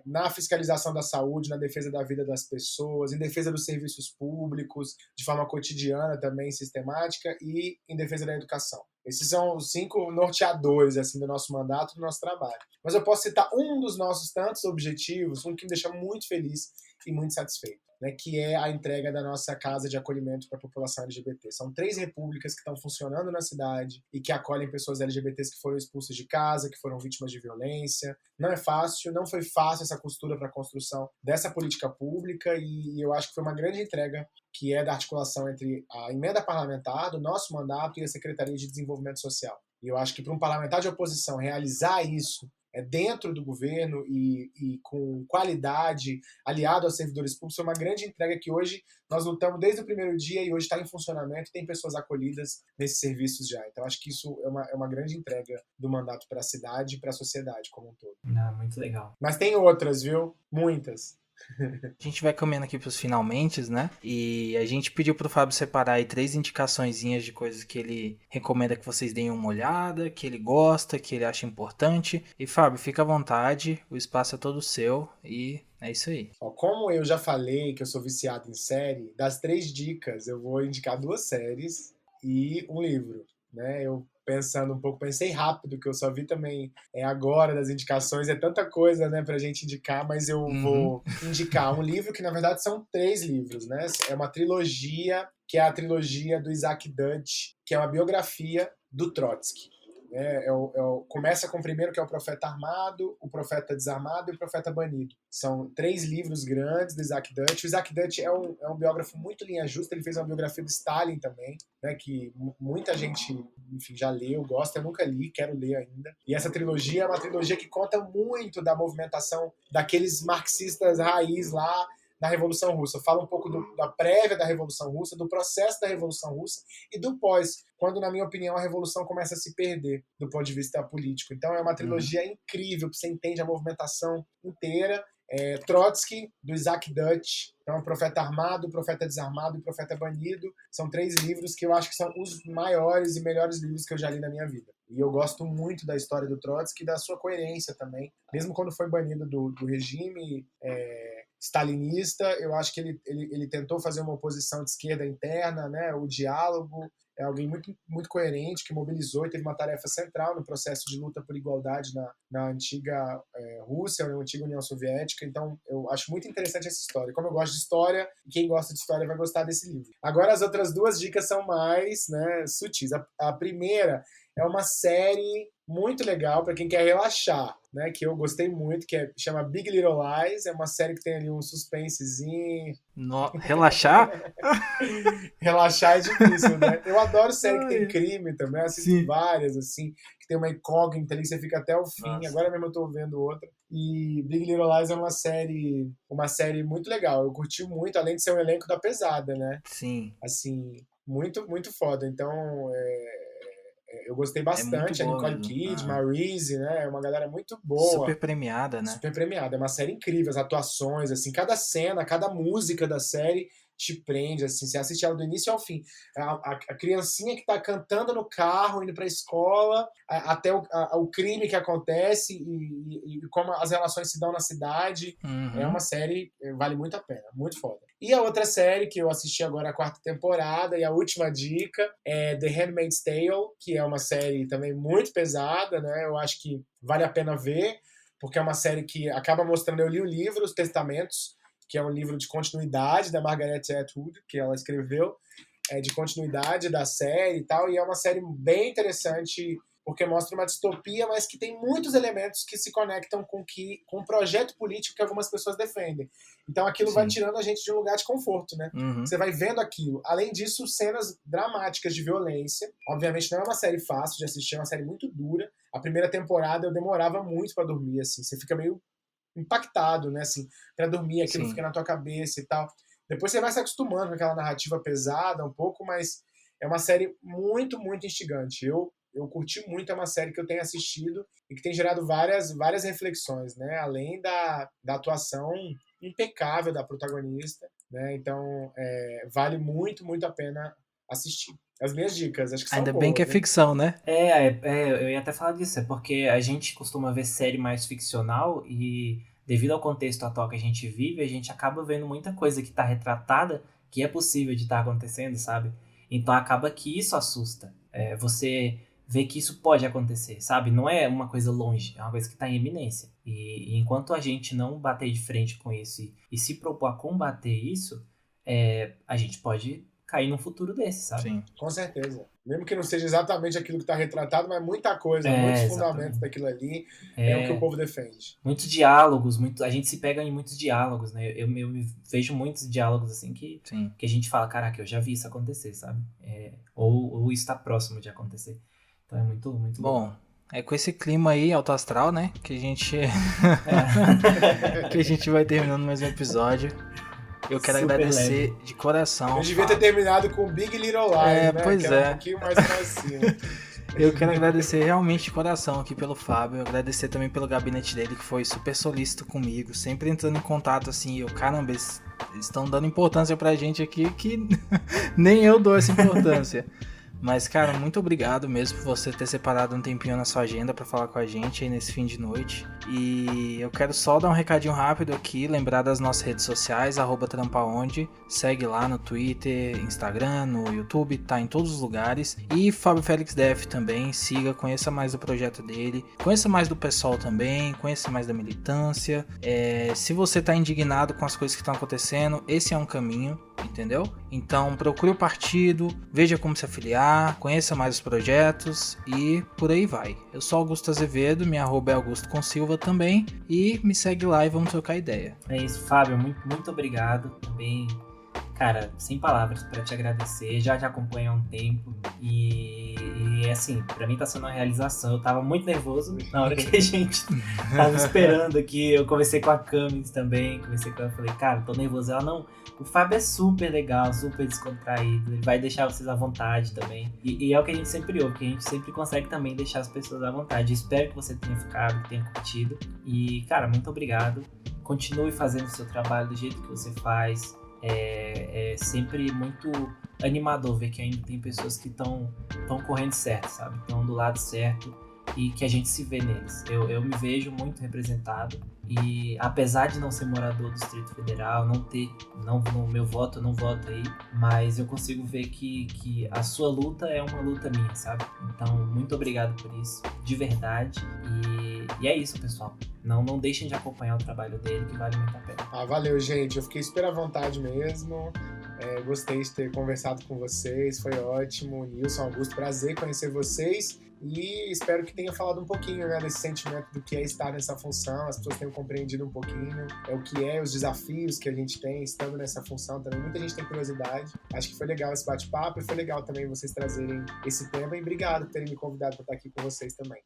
na fiscalização da saúde, na defesa da vida das pessoas, em defesa dos serviços públicos, de forma cotidiana também, sistemática, e em defesa da educação. Esses são os 5 norteadores assim, do nosso mandato, do nosso trabalho. Mas eu posso citar um dos nossos tantos objetivos, um que me deixa muito feliz e muito satisfeito, né, que é a entrega da nossa casa de acolhimento para a população LGBT. São 3 repúblicas que estão funcionando na cidade e que acolhem pessoas LGBTs que foram expulsas de casa, que foram vítimas de violência. Não é fácil, não foi fácil essa costura para a construção dessa política pública e eu acho que foi uma grande entrega que é da articulação entre a emenda parlamentar do nosso mandato e a Secretaria de Desenvolvimento Social. E eu acho que para um parlamentar de oposição realizar isso dentro do governo e com qualidade, aliado aos servidores públicos, foi uma grande entrega que hoje nós lutamos desde o primeiro dia e hoje está em funcionamento e tem pessoas acolhidas nesses serviços já. Então acho que isso é uma grande entrega do mandato para a cidade e para a sociedade como um todo. Muito legal. Mas tem outras, viu? Muitas. A gente vai caminhando aqui pros finalmentes, né? E a gente pediu pro Fábio separar aí 3 indicaçõezinhas de coisas que ele recomenda que vocês deem uma olhada, que ele gosta, que ele acha importante. E Fábio, fica à vontade, o espaço é todo seu e é isso aí. Como eu já falei que eu sou viciado em série, das 3 dicas eu vou indicar 2 séries e um livro, né? Eu pensando um pouco, pensei rápido, que eu só vi também agora das indicações, é tanta coisa, né, pra gente indicar, mas eu vou indicar um livro que, na verdade, são 3 livros, né? É uma trilogia, que é a trilogia do Isaac Dutch, que é uma biografia do Trotsky. Começa com o primeiro, que é o Profeta Armado, o Profeta Desarmado e o Profeta Banido. São 3 livros grandes do Isaac Dutch. O Isaac Dutch é um biógrafo muito linha justa, ele fez uma biografia do Stalin também, né, que muita gente, enfim, já leu, gosta, eu nunca li, quero ler ainda. E essa trilogia é uma trilogia que conta muito da movimentação daqueles marxistas raiz lá na Revolução Russa. Fala um pouco da prévia da Revolução Russa, do processo da Revolução Russa e do pós, quando, na minha opinião, a Revolução começa a se perder do ponto de vista político. Então é uma trilogia incrível, que você entende a movimentação inteira. Trotsky, do Isaac Dutch, então o Profeta Armado, o Profeta Desarmado e o Profeta Banido. São 3 livros que eu acho que são os maiores e melhores livros que eu já li na minha vida. E eu gosto muito da história do Trotsky e da sua coerência também. Mesmo quando foi banido do regime stalinista, eu acho que ele tentou fazer uma oposição de esquerda interna, né, o diálogo. É alguém muito, muito coerente, que mobilizou e teve uma tarefa central no processo de luta por igualdade na antiga Rússia, na antiga União Soviética. Então, eu acho muito interessante essa história. Como eu gosto de história, quem gosta de história vai gostar desse livro. Agora, as outras 2 dicas são mais, né, sutis. A primeira é uma série muito legal para quem quer relaxar, né, que eu gostei muito, que chama Big Little Lies. É uma série que tem ali um suspensezinho. Relaxar? Relaxar é difícil, né? Eu adoro série que tem crime também, assisto várias, assim, que tem uma incógnita ali, você fica até o fim. Nossa. Agora mesmo eu tô vendo outra. E Big Little Lies é uma série muito legal. Eu curti muito, além de ser um elenco da pesada, né? Sim. Assim, muito, muito foda. Então, eu gostei bastante. A Nicole Kidman, a Reese, né? É uma galera muito boa. Super premiada, né? Super premiada. É uma série incrível. As atuações, assim, cada cena, cada música da série te prende, assim, você assiste ela do início ao fim. A criancinha que tá cantando no carro, indo pra escola, até o crime que acontece e como as relações se dão na cidade. É uma série, vale muito a pena, muito foda. E a outra série que eu assisti agora, a 4ª temporada, e a última dica é The Handmaid's Tale, que é uma série também muito pesada, né? Eu acho que vale a pena ver, porque é uma série que acaba mostrando, eu li o livro, Os Testamentos, que é um livro de continuidade da Margaret Atwood, que ela escreveu, de continuidade da série e tal, e é uma série bem interessante, porque mostra uma distopia, mas que tem muitos elementos que se conectam com o projeto político que algumas pessoas defendem. Então aquilo vai tirando a gente de um lugar de conforto, né? Você vai vendo aquilo. Além disso, cenas dramáticas de violência. Obviamente não é uma série fácil de assistir, é uma série muito dura. A primeira temporada eu demorava muito pra dormir, assim. Você fica meio impactado, né? Assim, pra dormir, aquilo fica na tua cabeça e tal. Depois você vai se acostumando com aquela narrativa pesada um pouco, mas é uma série muito, muito instigante. Eu curti muito, é uma série que eu tenho assistido e que tem gerado várias reflexões, né? Além da atuação impecável da protagonista, né? Então, vale muito, muito a pena assistir. As minhas dicas, acho que são Ainda boas, bem que é né? ficção, né? Eu ia até falar disso, é porque a gente costuma ver série mais ficcional e devido ao contexto atual que a gente vive, a gente acaba vendo muita coisa que tá retratada que é possível de estar acontecendo, sabe? Então acaba que isso assusta. Você vê que isso pode acontecer, sabe? Não é uma coisa longe, é uma coisa que tá em iminência. E enquanto a gente não bater de frente com isso e se propor a combater isso, a gente pode cair num futuro desse, sabe? Sim. Com certeza. Mesmo que não seja exatamente aquilo que está retratado, mas muita coisa, muitos fundamentos daquilo ali é o que o povo defende. Muitos diálogos, a gente se pega em muitos diálogos, né? Eu me vejo muitos diálogos assim que a gente fala, caraca, eu já vi isso acontecer, sabe? Ou está próximo de acontecer. Então é muito, muito bom. É com esse clima aí, alto astral, né? Que a gente que a gente vai terminando mais um episódio. Eu quero agradecer de coração. Eu devia ter terminado com Big Little Lies, né? Pois que é. Um pouquinho mais pra cima. Eu quero agradecer realmente de coração aqui pelo Fábio, agradecer também pelo gabinete dele, que foi super solícito comigo, sempre entrando em contato assim, caramba, eles estão dando importância pra gente aqui que nem eu dou essa importância. Mas, cara, muito obrigado mesmo por você ter separado um tempinho na sua agenda pra falar com a gente aí nesse fim de noite. E eu quero só dar um recadinho rápido aqui, lembrar das nossas redes sociais, @trampaonde, segue lá no Twitter, Instagram, no YouTube, tá em todos os lugares. E Fábio Félix Def também, siga, conheça mais do projeto dele, conheça mais do pessoal também, conheça mais da militância. Se você tá indignado com as coisas que estão acontecendo, esse é um caminho, entendeu? Então procure o partido, veja como se afiliar, conheça mais os projetos e por aí vai. Eu sou Augusto Azevedo, minha arroba é Augusto com Silva também, e me segue lá e vamos trocar ideia. É isso, Fábio, muito, muito obrigado também. Cara, sem palavras pra te agradecer, já te acompanho há um tempo e assim, pra mim tá sendo uma realização. Eu tava muito nervoso na hora que a gente tava esperando aqui, eu conversei com a Camis também, conversei com ela, falei, cara, tô nervoso. Ela, não, o Fábio é super legal, super descontraído, ele vai deixar vocês à vontade também. E é o que a gente sempre ouve, que a gente sempre consegue também deixar as pessoas à vontade. Espero que você tenha ficado, que tenha curtido. E, cara, muito obrigado. Continue fazendo o seu trabalho do jeito que você faz. É sempre muito animador ver que ainda tem pessoas que estão correndo certo, sabe? Estão do lado certo e que a gente se vê neles. Eu me vejo muito representado e apesar de não ser morador do Distrito Federal, no meu voto, eu não voto aí, mas eu consigo ver que a sua luta é uma luta minha, sabe? Então, muito obrigado por isso, de verdade. E é isso, pessoal. Não deixem de acompanhar o trabalho dele, que vale muito a pena. Valeu, gente. Eu fiquei super à vontade mesmo. Gostei de ter conversado com vocês. Foi ótimo. Nilson, Augusto, prazer conhecer vocês. E espero que tenha falado um pouquinho, né, desse sentimento do que é estar nessa função. As pessoas tenham compreendido um pouquinho o que é, os desafios que a gente tem estando nessa função também. Muita gente tem curiosidade. Acho que foi legal esse bate-papo e foi legal também vocês trazerem esse tema. E obrigado por terem me convidado para estar aqui com vocês também.